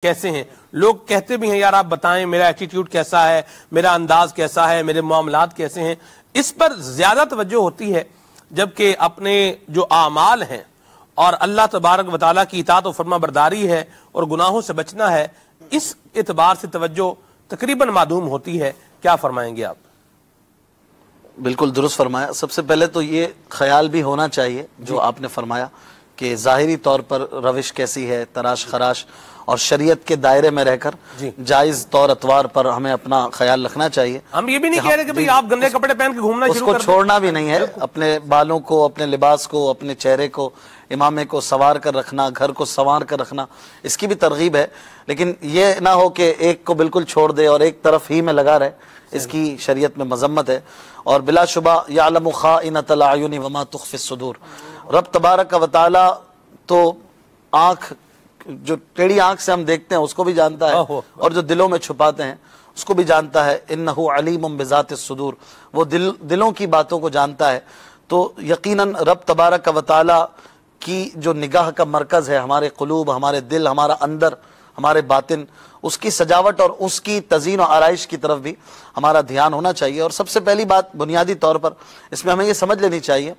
کیسے ہیں. لوگ کہتے بھی ہیں یار آپ بتائیں میرا ایٹیٹیوڈ کیسا ہے, میرا انداز کیسا ہے, میرے معاملات کیسے ہیں. اس پر زیادہ توجہ ہوتی ہے جبکہ اپنے جو اعمال ہیں اور اللہ تبارک و تعالیٰ کی اطاعت و فرما برداری ہے اور گناہوں سے بچنا ہے, اس اعتبار سے توجہ تقریباً معدوم ہوتی ہے. کیا فرمائیں گے آپ؟ بالکل درست فرمایا. سب سے پہلے تو یہ خیال بھی ہونا چاہیے جو آپ نے فرمایا کہ ظاہری طور پر روش کیسی ہے, تراش خراش, اور شریعت کے دائرے میں رہ کر جائز طور اطوار پر ہمیں اپنا خیال رکھنا چاہیے. ہم یہ بھی نہیں کہہ رہے کہ بھئی آپ گندے کپڑے پہن کے گھومنا شروع کر دیں, اس کو چھوڑنا بھی نہیں ہے. اپنے بالوں کو, اپنے لباس کو, اپنے چہرے کو, امامے کو سنوار کر رکھنا, گھر کو سنوار کر رکھنا, اس کی بھی ترغیب ہے. لیکن یہ نہ ہو کہ ایک کو بالکل چھوڑ دے اور ایک طرف ہی میں لگا رہے, اس کی شریعت میں مذمت ہے. اور بلا شبہ یعلم خائنۃ الاعین وما تخفی الصدور, رب تبارک و تعالی تو آنکھ, جو ٹیڑھی آنکھ سے ہم دیکھتے ہیں اس کو بھی جانتا ہے, اور جو دلوں میں چھپاتے ہیں اس کو بھی جانتا ہے. انہ علیم بذات الصدور, وہ دلوں کی باتوں کو جانتا ہے. تو یقیناً رب تبارک و تعالی کی جو نگاہ کا مرکز ہے, ہمارے قلوب, ہمارے دل, ہمارا اندر, ہمارے باطن, اس کی سجاوٹ اور اس کی تزئین و آرائش کی طرف بھی ہمارا دھیان ہونا چاہیے. اور سب سے پہلی بات بنیادی طور پر اس میں ہمیں یہ سمجھ لینی چاہیے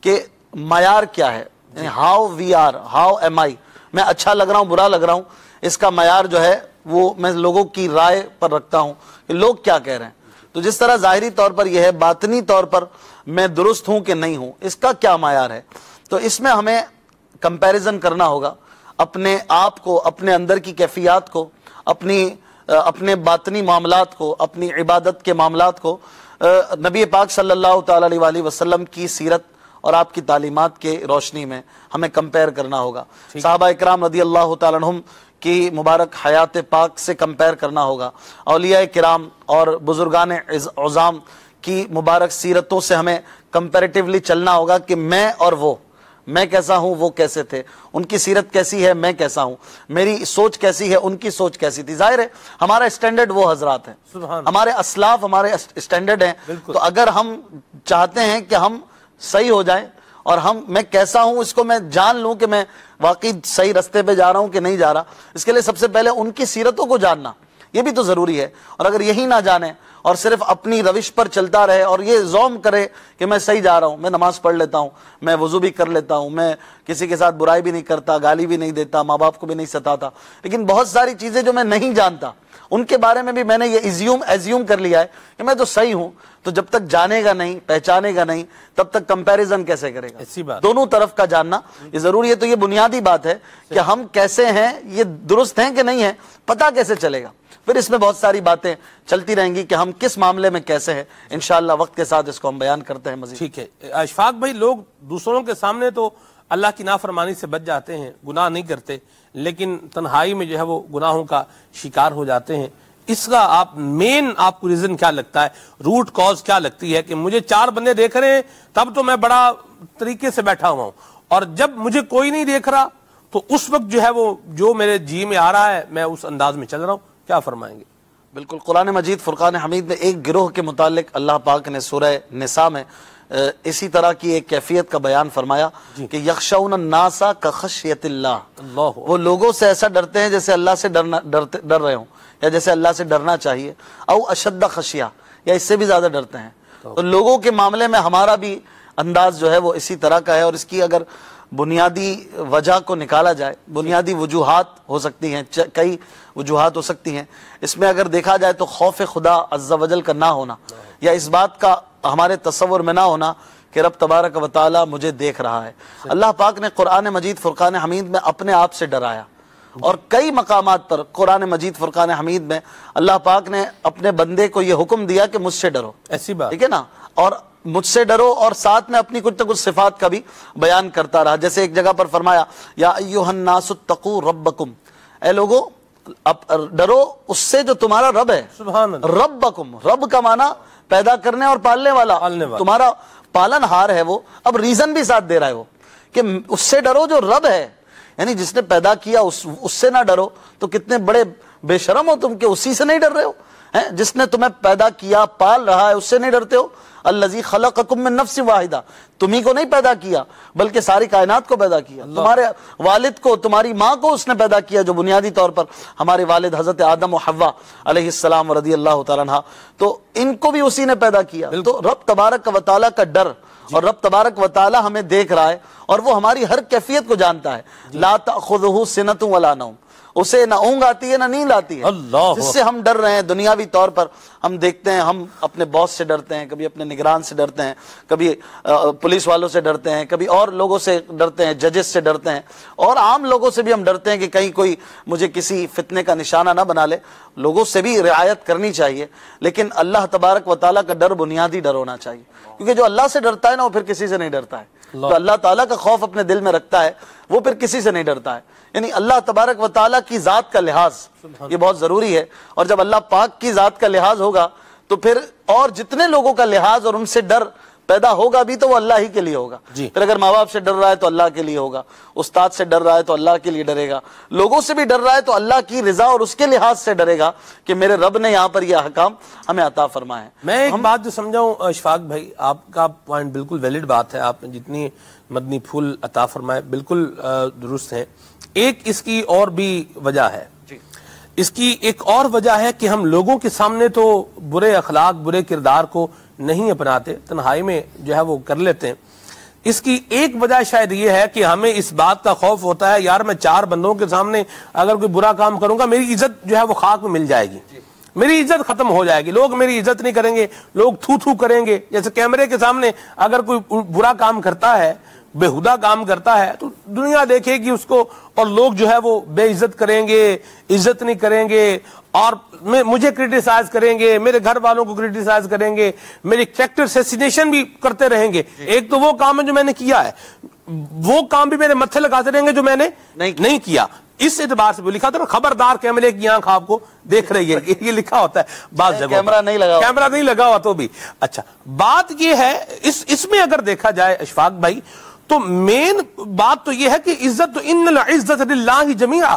کہ معیار کیا ہے, یعنی how we are, how am I, میں اچھا لگ رہا ہوں, برا لگ رہا ہوں, اس کا معیار جو ہے وہ میں لوگوں کی رائے پر رکھتا ہوں کہ لوگ کیا کہہ رہے ہیں. تو جس طرح ظاہری طور پر یہ ہے, باطنی طور پر میں درست ہوں کہ نہیں ہوں, اس کا کیا معیار ہے. تو اس میں ہمیں کمپیریزن کرنا ہوگا اپنے آپ کو, اپنے اندر کی کیفیات کو, اپنے باطنی معاملات کو, اپنی عبادت کے معاملات کو نبی پاک صلی اللہ تعالی علیہ وسلم کی سیرت اور آپ کی تعلیمات کے روشنی میں ہمیں کمپیر کرنا ہوگا. صحابہ اکرام رضی اللہ تعالیٰ عنہم کی مبارک حیات پاک سے کمپیر کرنا ہوگا. اولیاء کرام اور بزرگان عظام کی مبارک سیرتوں سے ہمیں کمپیریٹیولی چلنا ہوگا کہ میں اور وہ, میں کیسا ہوں, وہ کیسے تھے, ان کی سیرت کیسی ہے, میں کیسا ہوں, میری سوچ کیسی ہے, ان کی سوچ کیسی تھی. ظاہر ہے ہمارا اسٹینڈرڈ وہ حضرات ہیں, ہمارے اسلاف ہمارے اسٹینڈرڈ ہیں. تو اگر ہم چاہتے ہیں کہ ہم صحیح ہو جائیں اور میں کیسا ہوں اس کو میں جان لوں کہ میں واقعی صحیح رستے پہ جا رہا ہوں کہ نہیں جا رہا, اس کے لیے سب سے پہلے ان کی سیرتوں کو جاننا یہ بھی تو ضروری ہے. اور اگر یہی نہ جانے اور صرف اپنی روش پر چلتا رہے اور یہ زوم کرے کہ میں صحیح جا رہا ہوں, میں نماز پڑھ لیتا ہوں, میں وضو بھی کر لیتا ہوں, میں کسی کے ساتھ برائی بھی نہیں کرتا, گالی بھی نہیں دیتا, ماں باپ کو بھی نہیں ستاتا, لیکن بہت ساری چیزیں جو میں نہیں جانتا ان کے بارے میں بھی میں نے یہ ایزیوم کر لیا ہے کہ میں تو صحیح ہوں, تو جب تک جانے گا نہیں, پہچانے گا نہیں, تب تک کمپیریزن کیسے کرے گا. دونوں طرف کا جاننا یہ ضروری ہے. تو یہ بنیادی بات ہے کہ ہم کیسے ہیں, یہ درست ہیں کہ نہیں ہیں, پتہ کیسے چلے گا. پھر اس میں بہت ساری باتیں چلتی رہیں گی کہ ہم کس معاملے میں کیسے ہیں. انشاءاللہ وقت کے ساتھ اس کو ہم بیان کرتے ہیں مزید. ٹھیک ہے اشفاق بھائی, لوگ دوسروں کے سامنے تو اللہ کی نافرمانی سے بچ جاتے ہیں, گناہ نہیں کرتے, لیکن تنہائی میں جو ہے وہ گناہوں کا شکار ہو جاتے ہیں. اس کا آپ کو ریزن کیا لگتا ہے, روٹ کاز کیا لگتی ہے کہ مجھے 4 بندے دیکھ رہے ہیں تب تو میں بڑا طریقے سے بیٹھا ہوا ہوں, اور جب مجھے کوئی نہیں دیکھ رہا تو اس وقت جو ہے وہ جو میرے جی میں آ رہا ہے میں اس انداز میں چل رہا ہوں. کیا فرمائیں گے؟ بالکل, قرآن مجید فرقان حمید میں ایک گروہ کے متعلق اللہ پاک نے سورہ نساء میں اسی طرح کی ایک کیفیت کا بیان فرمایا کہ یخشون الناس کخشیت اللہ, وہ لوگوں سے ایسا ڈرتے ہیں جیسے اللہ سے ڈر رہے ہوں, یا جیسے اللہ سے ڈرنا چاہیے, او اشد خشیہ, یا اس سے بھی زیادہ ڈرتے ہیں. تو لوگوں کے معاملے میں ہمارا بھی انداز جو ہے وہ اسی طرح کا ہے. اور اس کی اگر بنیادی وجہ کو نکالا جائے, بنیادی وجوہات ہو سکتی ہیں, کئی وجوہات ہو سکتی ہیں. اس میں اگر دیکھا جائے تو خوف خدا عز و جل کا نہ ہونا, یا اس بات کا ہمارے تصور میں نہ ہونا کہ رب تبارک و تعالی مجھے دیکھ رہا ہے. اللہ پاک نے قرآن مجید فرقان حمید میں اپنے آپ سے ڈرایا, اور کئی مقامات پر قرآن مجید فرقان حمید میں اللہ پاک نے اپنے بندے کو یہ حکم دیا کہ مجھ سے ڈرو. ایسی بات, ٹھیک ہے نا, اور مجھ سے ڈرو, اور ساتھ میں اپنی کچھ نہ کچھ صفات کا بھی بیان کرتا رہا. جیسے ایک جگہ پر فرمایا یا ایھا الناس اتقوا ربکم, اے لوگو ڈرو اس سے جو تمہارا رب ہے. سبحان اللہ. ربکم, رب کا معنی پیدا کرنے اور پالنے والا, تمہارا پالن ہار ہے وہ. اب ریزن بھی ساتھ دے رہا ہے وہ کہ اس سے ڈرو جو رب ہے, یعنی جس نے پیدا کیا اس سے نہ ڈرو, تو کتنے بڑے بے شرم ہو تم کہ اسی سے نہیں ڈر رہے ہو. جس نے تمہیں پیدا کیا پال رہا ہے اس سے نہیں ڈرتے ہو؟ الذی خلقکم من نفس واحدہ، تمہیں کو نہیں پیدا کیا بلکہ ساری کائنات کو پیدا کیا. تمہارے والد کو، تمہاری ماں کو اس نے پیدا کیا، جو بنیادی طور پر ہمارے والد حضرت آدم و حوا علیہ السلام رضی اللہ تعالیٰ عنہ، تو ان کو بھی اسی نے پیدا کیا. تو رب تبارک و تعالیٰ کا ڈر، اور رب تبارک و تعالیٰ ہمیں دیکھ رہا ہے اور وہ ہماری ہر کیفیت کو جانتا ہے. لا تأخذہ سنۃ ولا نوم، اسے نہ اونگ آتی ہے نہ نیند آتی ہے. جس سے ہم ڈر رہے ہیں دنیاوی طور پر، ہم دیکھتے ہیں ہم اپنے باس سے ڈرتے ہیں، کبھی اپنے نگران سے ڈرتے ہیں، کبھی پولیس والوں سے ڈرتے ہیں، کبھی اور لوگوں سے ڈرتے ہیں، ججز سے ڈرتے ہیں، اور عام لوگوں سے بھی ہم ڈرتے ہیں کہ کہیں کوئی مجھے کسی فتنے کا نشانہ نہ بنا لے. لوگوں سے بھی رعایت کرنی چاہیے، لیکن اللہ تبارک و تعالیٰ کا ڈر بنیادی ڈر ہونا چاہیے، کیونکہ جو اللہ سے ڈرتا ہے نا وہ پھر کسی سے نہیں ڈرتا ہے. تو اللہ تعالیٰ کا خوف اپنے دل میں رکھتا ہے وہ پھر کسی سے نہیں ڈرتا ہے. یعنی اللہ تبارک و تعالیٰ کی ذات کا لحاظ یہ بہت ضروری ہے، اور جب اللہ پاک کی ذات کا لحاظ ہوگا تو پھر اور جتنے لوگوں کا لحاظ اور ان سے ڈر پیدا ہوگا بھی تو وہ اللہ ہی کے لیے ہوگا. پھر اگر ماں باپ سے ڈر رہا ہے تو اللہ کے لیے ہوگا، استاد سے ڈر رہا ہے تو اللہ کے لیے ڈرے گا، لوگوں سے بھی ڈر رہا ہے تو اللہ کی رضا اور اس کے لحاظ سے ڈرے گا کہ میرے رب نے یہاں پر یہ احکام ہمیں عطا فرمائے. میں ایک بات جو سمجھاؤں اشفاق بھائی، آپ کا پوائنٹ بالکل ویلڈ بات ہے، آپ نے جتنی مدنی پھول عطا فرمائے بالکل درست ہیں. ایک اس کی اور بھی وجہ ہے، اس کی ایک اور وجہ ہے کہ ہم لوگوں کے سامنے تو برے اخلاق، برے کردار کو نہیں اپناتے، تنہائی میں جو ہے وہ کر لیتے ہیں. اس کی ایک وجہ شاید یہ ہے کہ ہمیں اس بات کا خوف ہوتا ہے یار میں چار بندوں کے سامنے اگر کوئی برا کام کروں گا میری عزت جو ہے وہ خاک میں مل جائے گی، میری عزت ختم ہو جائے گی، لوگ میری عزت نہیں کریں گے، لوگ تھو تھو کریں گے. جیسے کیمرے کے سامنے اگر کوئی برا کام کرتا ہے، بےہودہ کام کرتا ہے، تو دنیا دیکھے گی اس کو اور لوگ جو ہے وہ بے عزت کریں گے، عزت نہیں کریں گے، اور مجھے کرٹیسائز کریں گے، میرے گھر والوں کو کرٹیسائز کریں گے، میری کریکٹر اسیسینیشن بھی کرتے رہیں گے. ایک تو وہ کام ہے جو میں نے کیا ہے، وہ کام بھی میرے متھے لگاتے رہیں گے جو میں نے نہیں کیا. اس اعتبار سے بھی لکھا تھا خبردار کیمرے کی آنکھ آپ کو دیکھ رہی ہے، یہ لکھا ہوتا ہے بعض جگہ، کیمرہ نہیں لگا ہوا تو بھی. اچھا بات یہ ہے اس میں اگر دیکھا جائے اشفاق بھائی تو مین بات تو یہ ہے کہ عزت تو ان العزت للہ جمیعا،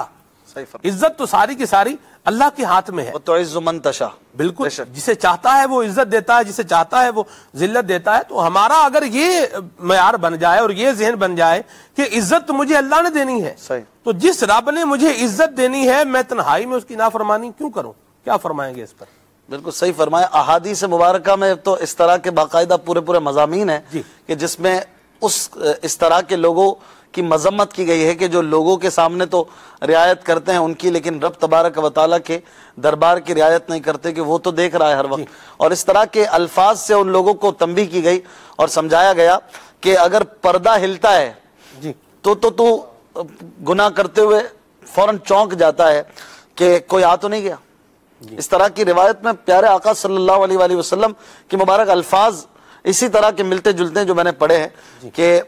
عزت تو ساری کی ساری اللہ کے ہاتھ میں ہے. وتعز من تشاء، بالکل جسے چاہتا ہے وہ عزت دیتا ہے، جسے چاہتا ہے وہ ذلت دیتا ہے. تو ہمارا اگر یہ معیار بن جائے اور یہ ذہن بن جائے کہ عزت تو مجھے اللہ نے دینی ہے، تو جس رب نے مجھے عزت دینی ہے میں تنہائی میں اس کی نافرمانی کیوں کروں؟ کیا فرمائیں گے اس پر؟ بالکل صحیح فرمایا. احادیث مبارکہ میں تو اس طرح کے باقاعدہ پورے مضامین ہیں کہ جس میں اس طرح کے لوگوں کی مذمت کی گئی ہے کہ جو لوگوں کے سامنے تو رعایت کرتے ہیں ان کی، لیکن رب تبارک و تعالیٰ کے دربار کی رعایت نہیں کرتے کہ وہ تو دیکھ رہا ہے ہر وقت. اور اس طرح کے الفاظ سے ان لوگوں کو تنبیہ کی گئی اور سمجھایا گیا کہ اگر پردہ ہلتا ہے تو گناہ کرتے ہوئے فوراً چونک جاتا ہے کہ کوئی آ تو نہیں گیا. اس طرح کی روایت میں پیارے آقا صلی اللہ علیہ وآلہ وسلم کے مبارک الفاظ اسی طرح کے ملتے جلتے ہیں جو میں نے پڑھے ہیں کہ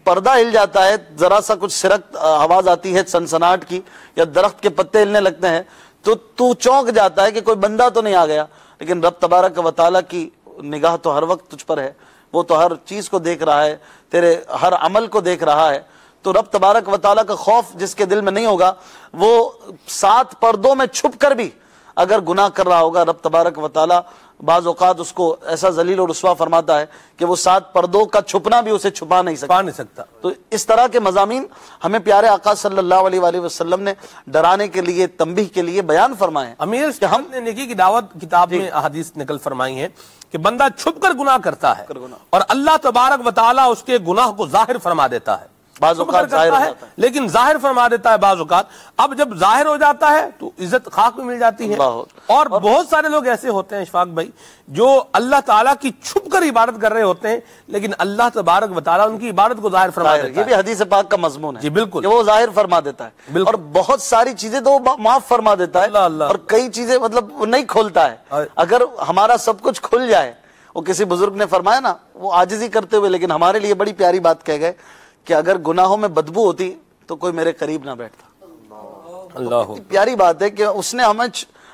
پردہ ہل جاتا ہے، ذرا سا کچھ سرک آواز آتی ہے سنسناٹ کی یا درخت کے پتے ہلنے لگتے ہیں تو چونک جاتا ہے کہ کوئی بندہ تو نہیں آ گیا. لیکن رب تبارک و تعالیٰ کی نگاہ تو ہر وقت تجھ پر ہے، وہ تو ہر چیز کو دیکھ رہا ہے، تیرے ہر عمل کو دیکھ رہا ہے. تو رب تبارک و تعالیٰ کا خوف جس کے دل میں نہیں ہوگا وہ 7 پردوں میں چھپ کر بھی اگر گناہ کر رہا ہوگا رب تبارک و تعالیٰ بعض اوقات اس کو ایسا ذلیل اور رسوا فرماتا ہے کہ وہ 7 پردوں کا چھپنا بھی اسے چھپا نہیں سکتا. تو اس طرح کے مضامین ہمیں پیارے آقا صلی اللہ علیہ وآلہ وسلم نے ڈرانے کے لیے، تنبیہ کے لیے بیان فرمائے ہیں. امیر کہ ہم نے نیکی کی دعوت کتاب میں احادیث نقل فرمائی ہیں کہ بندہ چھپ کر گناہ کرتا ہے اور اللہ تبارک و تعالیٰ اس کے گناہ کو ظاہر فرما دیتا ہے. بعض اوقات ظاہر ہو جاتا ہے لیکن ظاہر فرما دیتا ہے بعض اوقات. اب جب ظاہر ہو جاتا ہے تو عزت خاک میں مل جاتی ہے. اور بہت سارے لوگ ایسے ہوتے ہیں اشفاق بھائی جو اللہ تعالیٰ کی چھپ کر عبادت کر رہے ہوتے ہیں لیکن اللہ تبارک و تعالیٰ ان کی عبادت کو ظاہر فرما دیتا ہے. یہ بھی حدیث پاک کا مضمون ہے جی بالکل کہ وہ ظاہر فرما دیتا ہے اور بہت ساری چیزیں تو معاف فرما دیتا ہے اور کئی چیزیں مطلب نہیں کھولتا ہے. اگر ہمارا سب کچھ کھل جائے، وہ کسی بزرگ نے فرمایا نا، وہ عاجزی کرتے ہوئے لیکن ہمارے لیے بڑی پیاری بات کہہ گئے کہ اگر گناہوں میں بدبو ہوتی تو کوئی میرے قریب نہ بیٹھتا. اللہ پیاری بات ہے کہ اس نے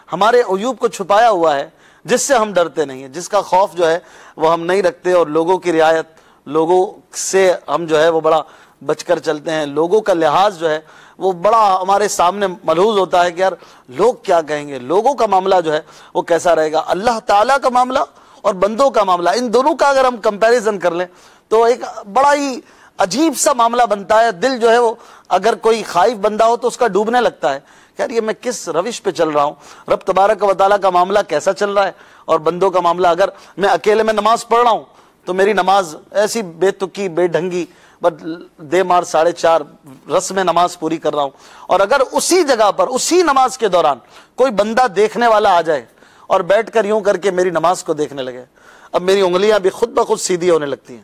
ہمارے عیوب کو چھپایا ہوا ہے جس سے ہم ڈرتے نہیں ہیں، جس کا خوف جو ہے وہ ہم نہیں رکھتے اور لوگوں کی رعایت، لوگوں سے ہم جو ہے وہ بڑا بچ کر چلتے ہیں. لوگوں کا لحاظ جو ہے وہ بڑا ہمارے سامنے ملحوظ ہوتا ہے کہ یار لوگ کیا کہیں گے، لوگوں کا معاملہ جو ہے وہ کیسا رہے گا، اللہ تعالیٰ کا معاملہ اور بندوں کا معاملہ، ان دونوں کا اگر ہم کمپیریزن کر لیں تو ایک بڑا ہی عجیب سا معاملہ بنتا ہے. دل جو ہے وہ اگر کوئی خائف بندہ ہو تو اس کا ڈوبنے لگتا ہے کہ یار یہ میں کس روش پہ چل رہا ہوں، رب تبارک و تعالیٰ کا معاملہ کیسا چل رہا ہے اور بندوں کا معاملہ. اگر میں اکیلے میں نماز پڑھ رہا ہوں تو میری نماز ایسی بے تکی بے ڈھنگی دے مار 4:30 رسم نماز پوری کر رہا ہوں، اور اگر اسی جگہ پر اسی نماز کے دوران کوئی بندہ دیکھنے والا آ جائے اور بیٹھ کر یوں کر کے میری نماز کو دیکھنے لگے، اب میری انگلیاں بھی خود بخود سیدھی ہونے لگتی ہیں،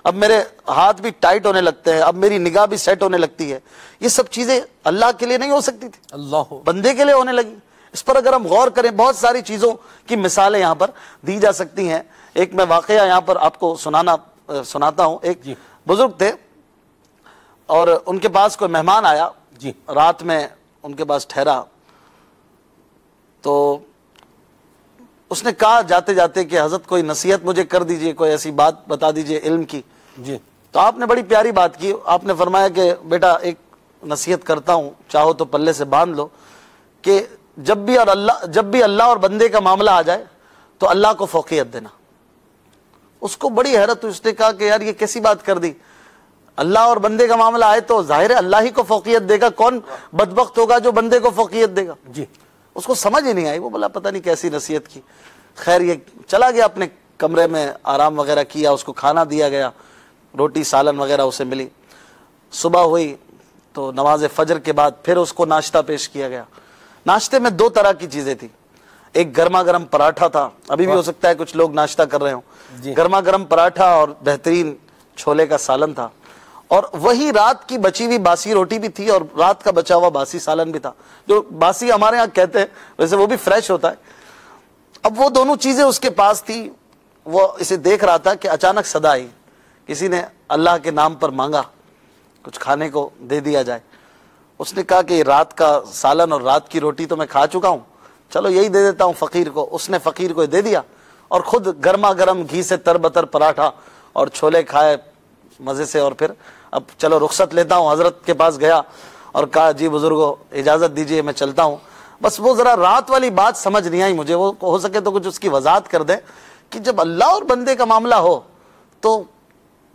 اب میرے ہاتھ بھی ٹائٹ ہونے لگتے ہیں، اب میری نگاہ بھی سیٹ ہونے لگتی ہے. یہ سب چیزیں اللہ کے لیے نہیں ہو سکتی تھی، اللہ بندے کے لیے ہونے لگی. اس پر اگر ہم غور کریں بہت ساری چیزوں کی مثالیں یہاں پر دی جا سکتی ہیں. ایک میں واقعہ یہاں پر آپ کو سناتا ہوں. ایک بزرگ تھے اور ان کے پاس کوئی مہمان آیا، رات میں ان کے پاس ٹھہرا، تو اس نے کہا جاتے جاتے کہ حضرت کوئی نصیحت مجھے کر دیجئے، کوئی ایسی بات بتا دیجئے علم کی. تو آپ نے بڑی پیاری بات کی. آپ نے فرمایا کہ بیٹا ایک نصیحت کرتا ہوں، چاہو تو پلے سے باندھ لو، کہ جب بھی اللہ اور بندے کا معاملہ آ جائے تو اللہ کو فوقیت دینا. اس کو بڑی حیرت ہوئی، اس نے کہا کہ یار یہ کیسی بات کر دی، اللہ اور بندے کا معاملہ آئے تو ظاہر ہے اللہ ہی کو فوقیت دے گا، کون بدبخت ہوگا جو بندے کو فوقیت دے گا. اس کو سمجھ ہی نہیں آئی، وہ بولا پتہ نہیں کیسی نصیحت کی. خیر یہ چلا گیا اپنے کمرے میں، آرام وغیرہ کیا، اس کو کھانا دیا گیا، روٹی سالن وغیرہ اسے ملی. صبح ہوئی تو نماز فجر کے بعد پھر اس کو ناشتہ پیش کیا گیا. ناشتے میں 2 طرح کی چیزیں تھی. ایک گرما گرم پراٹھا تھا، ابھی بھی ہو سکتا ہے کچھ لوگ ناشتہ کر رہے ہوں، گرما گرم پراٹھا اور بہترین چھولے کا سالن تھا، اور وہی رات کی بچی ہوئی باسی روٹی بھی تھی اور رات کا بچا ہوا باسی سالن بھی تھا، جو باسی ہمارے ہاں کہتے ہیں، ویسے وہ بھی فریش ہوتا ہے. اب وہ دونوں چیزیں اس کے پاس تھی، وہ اسے دیکھ رہا تھا کہ اچانک صدا آئی، کسی نے اللہ کے نام پر مانگا کچھ کھانے کو دے دیا جائے. اس نے کہا کہ رات کا سالن اور رات کی روٹی تو میں کھا چکا ہوں، چلو یہی دے دیتا ہوں فقیر کو. اس نے فقیر کو دے دیا اور خود گرما گرم گھی سے تربتر پراٹھا اور چھولے کھائے مزے سے، اور پھر اب چلو رخصت لیتا ہوں. حضرت کے پاس گیا اور کہا جی بزرگو اجازت دیجئے میں چلتا ہوں. بس وہ ذرا رات والی بات سمجھ نہیں آئی مجھے، وہ ہو سکے تو کچھ اس کی وضاحت کر دیں کہ جب اللہ اور بندے کا معاملہ ہو تو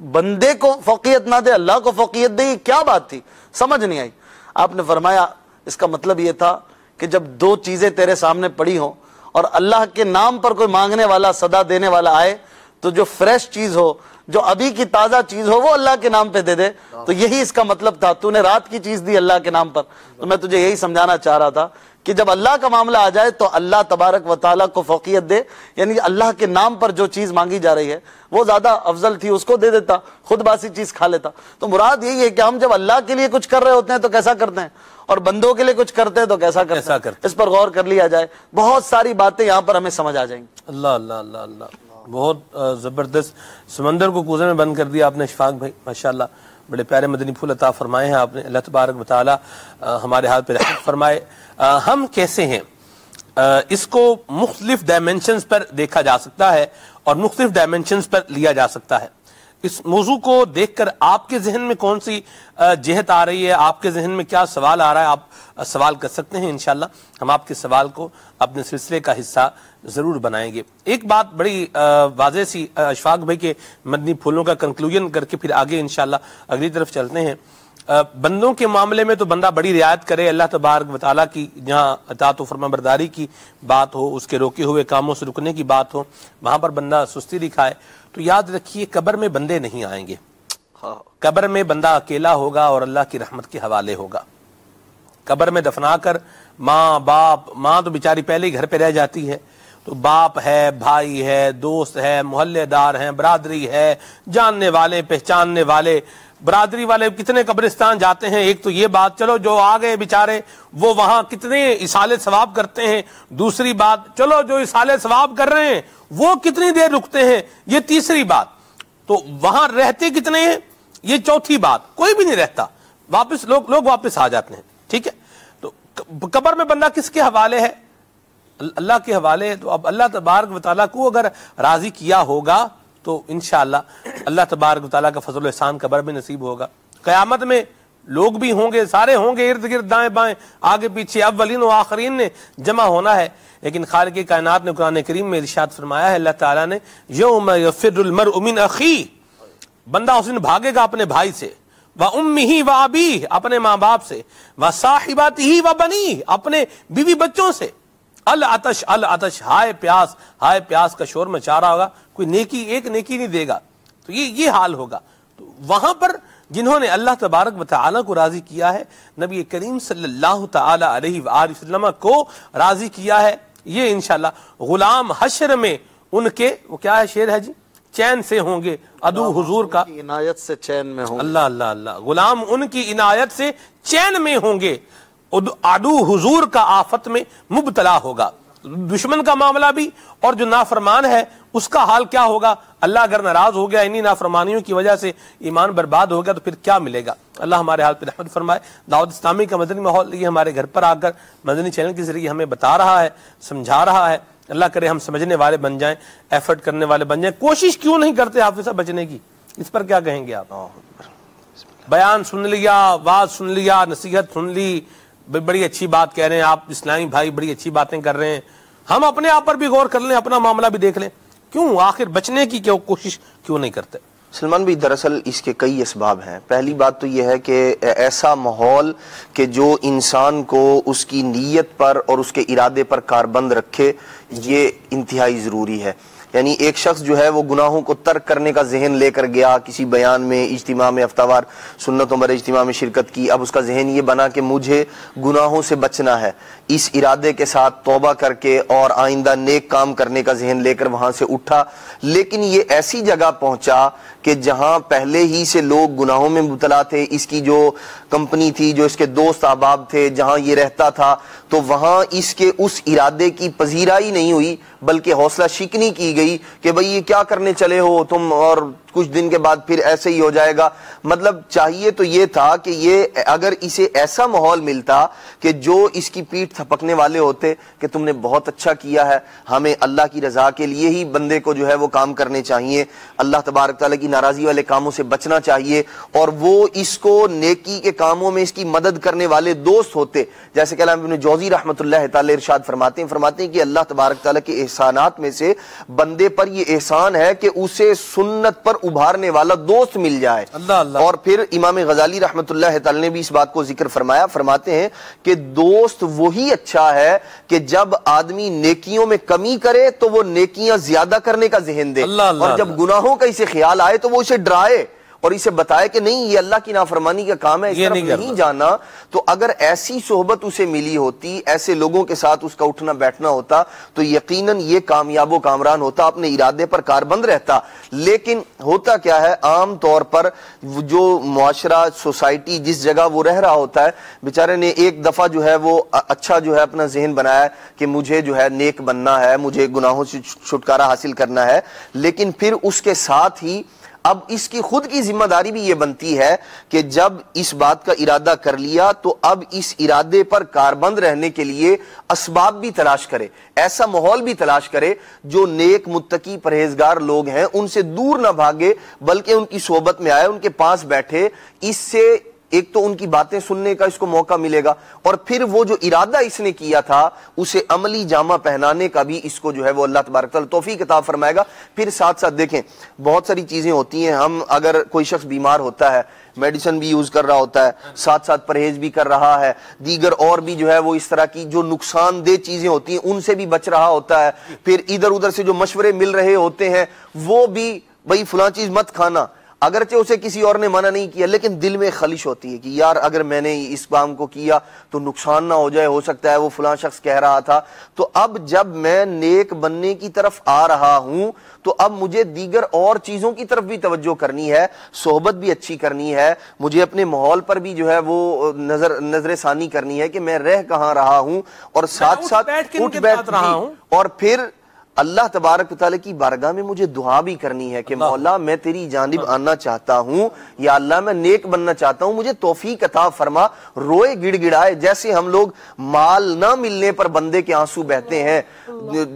بندے کو فوقیت نہ دے اللہ کو فوقیت دے، یہ کیا بات تھی، سمجھ نہیں آئی. آپ نے فرمایا اس کا مطلب یہ تھا کہ جب 2 چیزیں تیرے سامنے پڑی ہوں اور اللہ کے نام پر کوئی مانگنے والا صدا دینے والا آئے تو جو فریش چیز ہو، جو ابھی کی تازہ چیز ہو وہ اللہ کے نام پہ دے دے. تو یہی اس کا مطلب تھا، تو نے رات کی چیز دی اللہ کے نام پر. تو میں تجھے یہی سمجھانا چاہ رہا تھا کہ جب اللہ کا معاملہ آ جائے تو اللہ تبارک و تعالیٰ کو فوقیت دے، یعنی اللہ کے نام پر جو چیز مانگی جا رہی ہے وہ زیادہ افضل تھی، اس کو دے دیتا، خود باسی چیز کھا لیتا. تو مراد یہی ہے کہ ہم جب اللہ کے لیے کچھ کر رہے ہوتے ہیں تو کیسا کرتے ہیں، اور بندوں کے لیے کچھ کرتے ہیں تو کیسا کرتے ہیں. اس پر غور کر لیا جائے، بہت ساری باتیں یہاں پر ہمیں سمجھ آ جائیں گی. اللہ اللہ اللہ اللہ، بہت زبردست. سمندر کو کوزے میں بند کر دیا آپ نے اشفاق بھائی، ماشاءاللہ. بڑے پیارے مدنی پھول عطا فرمائے ہیں آپ نے. اللہ تبارک و تعالی ہمارے حال پہ رحمت فرمائے. ہم کیسے ہیں، اس کو مختلف ڈائمنشنز پر دیکھا جا سکتا ہے اور مختلف ڈائمنشنز پر لیا جا سکتا ہے. اس موضوع کو دیکھ کر آپ کے ذہن میں کون سی جہت آ رہی ہے، آپ کے ذہن میں کیا سوال آ رہا ہے، آپ سوال کر سکتے ہیں. انشاءاللہ ہم آپ کے سوال کو اپنے سلسلے کا حصہ ضرور بنائیں گے. ایک بات بڑی واضح سی اشفاق بھائی کے مدنی پھولوں کا کنکلوژن کر کے پھر آگے انشاءاللہ اگلی طرف چلتے ہیں. بندوں کے معاملے میں تو بندہ بڑی رعایت کرے، اللہ تبارک و تعالیٰ کی جہاں اطاعت و فرما برداری کی بات ہو، اس کے روکے ہوئے کاموں سے رکنے کی بات ہو، وہاں پر بندہ سستی دکھائے. تو یاد رکھیے قبر میں بندے نہیں آئیں گے، قبر میں بندہ اکیلا ہوگا اور اللہ کی رحمت کے حوالے ہوگا. قبر میں دفنا کر ماں باپ، ماں تو بیچاری پہلے ہی گھر پہ رہ جاتی ہے، تو باپ ہے، بھائی ہے، دوست ہے، محلے دار ہیں، برادری ہے، جاننے والے پہچاننے والے. برادری والے کتنے قبرستان جاتے ہیں، ایک تو یہ بات، چلو جو آ گئے بیچارے وہ وہاں کتنے اصالے ثواب کرتے ہیں. دوسری بات، چلو جو اصالے ثواب کر رہے ہیں وہ کتنی دیر رکتے ہیں، یہ تیسری بات. تو وہاں رہتے کتنے ہیں، یہ چوتھی بات. کوئی بھی نہیں رہتا، واپس لوگ واپس آ جاتے ہیں. ٹھیک ہے، تو قبر میں بندہ کس کے حوالے ہے، اللہ کے حوالے ہے. تو اب اللہ تبارک و تعالیٰ کو اگر راضی کیا ہوگا تو انشاءاللہ اللہ تبارک و تعالیٰ کا فضل و احسان قبر میں نصیب ہوگا. قیامت میں لوگ بھی ہوں گے, سارے ہوں گے ارد گرد دائیں بائیں آگے پیچھے, اولین و آخرین نے جمع ہونا ہے. لیکن خالق کائنات نے قرآن کریم میں ارشاد فرمایا ہے, اللہ تعالیٰ نے, یوم یفر المرء من اخیہ, بندہ اس دن بھاگے گا اپنے بھائی سے, وَأُمِّهِ وَأَبِيهِ, اپنے ماں باپ سے, وَصَاحِبَاتِهِ وَبَنِيهِ, اپنے بیوی بچوں سے. العطش العطش, ہائے پیاس کا شور مچا رہا ہوگا, کوئی نیکی ایک نیکی نہیں دے گا, تو یہ حال ہوگا. تو وہاں پر جنہوں نے اللہ تبارک و تعالیٰ کو راضی کیا ہے, نبی کریم صلی اللہ تعالی علیہ وآلہ وسلم کو راضی کیا ہے, یہ انشاءاللہ غلام حشر میں ان کے, وہ کیا ہے شعر ہے جی, چین سے ہوں گے عدو حضور کا, عنایت سے چین میں ہوں گے. اللہ اللہ اللہ, غلام ان کی عنایت سے چین میں ہوں گے, عدو حضور کا آفت میں مبتلا ہوگا. دشمن کا معاملہ بھی اور جو نافرمان ہے اس کا حال کیا ہوگا. اللہ اگر ناراض ہو گیا انہی نافرمانیوں کی وجہ سے, ایمان برباد ہو گیا, تو پھر کیا ملے گا. اللہ ہمارے حال پہ رحمت فرمائے. دعوت اسلامی کا مدنی ماحول یہ ہمارے گھر پر آ کر مدنی چینل کے ذریعے ہمیں بتا رہا ہے, سمجھا رہا ہے. اللہ کرے ہم سمجھنے والے بن جائیں, ایفرٹ کرنے والے بن جائیں. کوشش کیوں نہیں کرتے حافظ صاحب بچنے کی, اس پر کیا کہیں گے آپ؟ بیان سن لیا, واز سن لیا, نصیحت سن لی, بڑی اچھی بات کہہ رہے ہیں آپ اسلامی بھائی, بڑی اچھی باتیں کر رہے ہیں. ہم اپنے آپ پر بھی غور کر لیں, اپنا معاملہ بھی دیکھ لیں, کیوں آخر بچنے کی کیوں کوشش کیوں نہیں کرتے؟ سلمان بھی دراصل اس کے کئی اسباب ہیں. پہلی بات تو یہ ہے کہ ایسا ماحول کہ جو انسان کو اس کی نیت پر اور اس کے ارادے پر کاربند رکھے, یہ انتہائی ضروری ہے. یعنی ایک شخص جو ہے وہ گناہوں کو ترک کرنے کا ذہن لے کر گیا کسی بیان میں, اجتماع میں, ہفتہ وار سنتوں پر اجتماع میں شرکت کی, اب اس کا ذہن یہ بنا کہ مجھے گناہوں سے بچنا ہے, اس ارادے کے ساتھ توبہ کر کے اور آئندہ نیک کام کرنے کا ذہن لے کر وہاں سے اٹھا, لیکن یہ ایسی جگہ پہنچا کہ جہاں پہلے ہی سے لوگ گناہوں میں مبتلا تھے, اس کی جو کمپنی تھی, جو اس کے دوست احباب تھے, جہاں یہ رہتا تھا, تو وہاں اس کے اس ارادے کی پذیرائی نہیں ہوئی بلکہ حوصلہ شکنی کی گئی کہ بھئی یہ کیا کرنے چلے ہو تم, اور کچھ دن کے بعد پھر ایسے ہی ہو جائے گا. مطلب چاہیے تو یہ تھا کہ یہ اگر اسے ایسا ماحول ملتا کہ جو اس کی پیٹھ تھپکنے والے ہوتے کہ تم نے بہت اچھا کیا ہے, ہمیں اللہ کی رضا کے لیے ہی بندے کو جو ہے وہ کام کرنے چاہیے, اللہ تبارک تعالیٰ کی ناراضی والے کاموں سے بچنا چاہیے, اور وہ اس کو نیکی کے کاموں میں اس کی مدد کرنے والے دوست ہوتے. جیسے کہ علامہ ابن جوزی رحمۃ اللہ تعالی ارشاد فرماتے ہیں کہ اللہ تبارک تعالیٰ کے احسانات میں سے بندے پر یہ احسان ہے کہ اسے سنت پر ابھارنے والا دوست مل جائے. اللہ اللہ. اور پھر امام غزالی رحمۃ اللہ تعالی نے بھی اس بات کو ذکر فرمایا, فرماتے ہیں کہ دوست وہی اچھا ہے کہ جب آدمی نیکیوں میں کمی کرے تو وہ نیکیاں زیادہ کرنے کا ذہن دے, اور جب گناہوں کا اسے خیال آئے تو وہ اسے ڈرائے اور اسے بتائے کہ نہیں یہ اللہ کی نافرمانی کا کام ہے, اس طرف نہیں جانا. تو اگر ایسی صحبت اسے ملی ہوتی, ایسے لوگوں کے ساتھ اس کا اٹھنا بیٹھنا ہوتا, تو یقیناً یہ کامیاب و کامران ہوتا, اپنے ارادے پر کاربند رہتا. لیکن ہوتا کیا ہے, عام طور پر جو معاشرہ, سوسائٹی جس جگہ وہ رہ رہا ہوتا ہے, بیچارے نے ایک دفعہ جو ہے وہ اچھا جو ہے اپنا ذہن بنایا کہ مجھے جو ہے نیک بننا ہے, مجھے گناہوں سے چھٹکارا حاصل کرنا ہے, لیکن پھر اس کے ساتھ ہی اب اس کی خود کی ذمہ داری بھی یہ بنتی ہے کہ جب اس بات کا ارادہ کر لیا تو اب اس ارادے پر کاربند رہنے کے لیے اسباب بھی تلاش کرے, ایسا ماحول بھی تلاش کرے جو نیک متقی پرہیزگار لوگ ہیں ان سے دور نہ بھاگے بلکہ ان کی صحبت میں آئے, ان کے پاس بیٹھے. اس سے ایک تو ان کی باتیں سننے کا اس کو موقع ملے گا, اور پھر وہ جو ارادہ اس نے کیا تھا اسے عملی جامہ پہنانے کا بھی اس کو جو ہے وہ اللہ تبارک تعالیٰ توفیق عطا فرمائے گا. پھر ساتھ ساتھ دیکھیں بہت ساری چیزیں ہوتی ہیں, ہم اگر کوئی شخص بیمار ہوتا ہے, میڈیسن بھی یوز کر رہا ہوتا ہے, ساتھ ساتھ پرہیز بھی کر رہا ہے, دیگر اور بھی جو ہے وہ اس طرح کی جو نقصان دہ چیزیں ہوتی ہیں ان سے بھی بچ رہا ہوتا ہے, پھر ادھر ادھر سے جو مشورے مل رہے ہوتے ہیں وہ بھی بھئی فلاں چیز مت کھانا, اگرچہ اسے کسی اور نے منع نہیں کیا لیکن دل میں خلش ہوتی ہے کہ یار اگر میں نے اس کام کو کیا تو نقصان نہ ہو جائے, ہو سکتا ہے وہ فلاں شخص کہہ رہا تھا. تو اب جب میں نیک بننے کی طرف آ رہا ہوں تو اب مجھے دیگر اور چیزوں کی طرف بھی توجہ کرنی ہے, صحبت بھی اچھی کرنی ہے, مجھے اپنے ماحول پر بھی جو ہے وہ نظر ثانی کرنی ہے کہ میں رہ کہاں رہا ہوں, اور ساتھ ساتھ اٹھ بیٹھ رہا ہوں. اور پھر اللہ تبارک تعالیٰ کی بارگاہ میں مجھے دعا بھی کرنی ہے کہ مولا میں تیری جانب آنا چاہتا ہوں, یا اللہ میں نیک بننا چاہتا ہوں, مجھے توفیق عطا فرما. روئے گڑ گڑائے, جیسے ہم لوگ مال نہ ملنے پر بندے کے آنسو بہتے ہیں,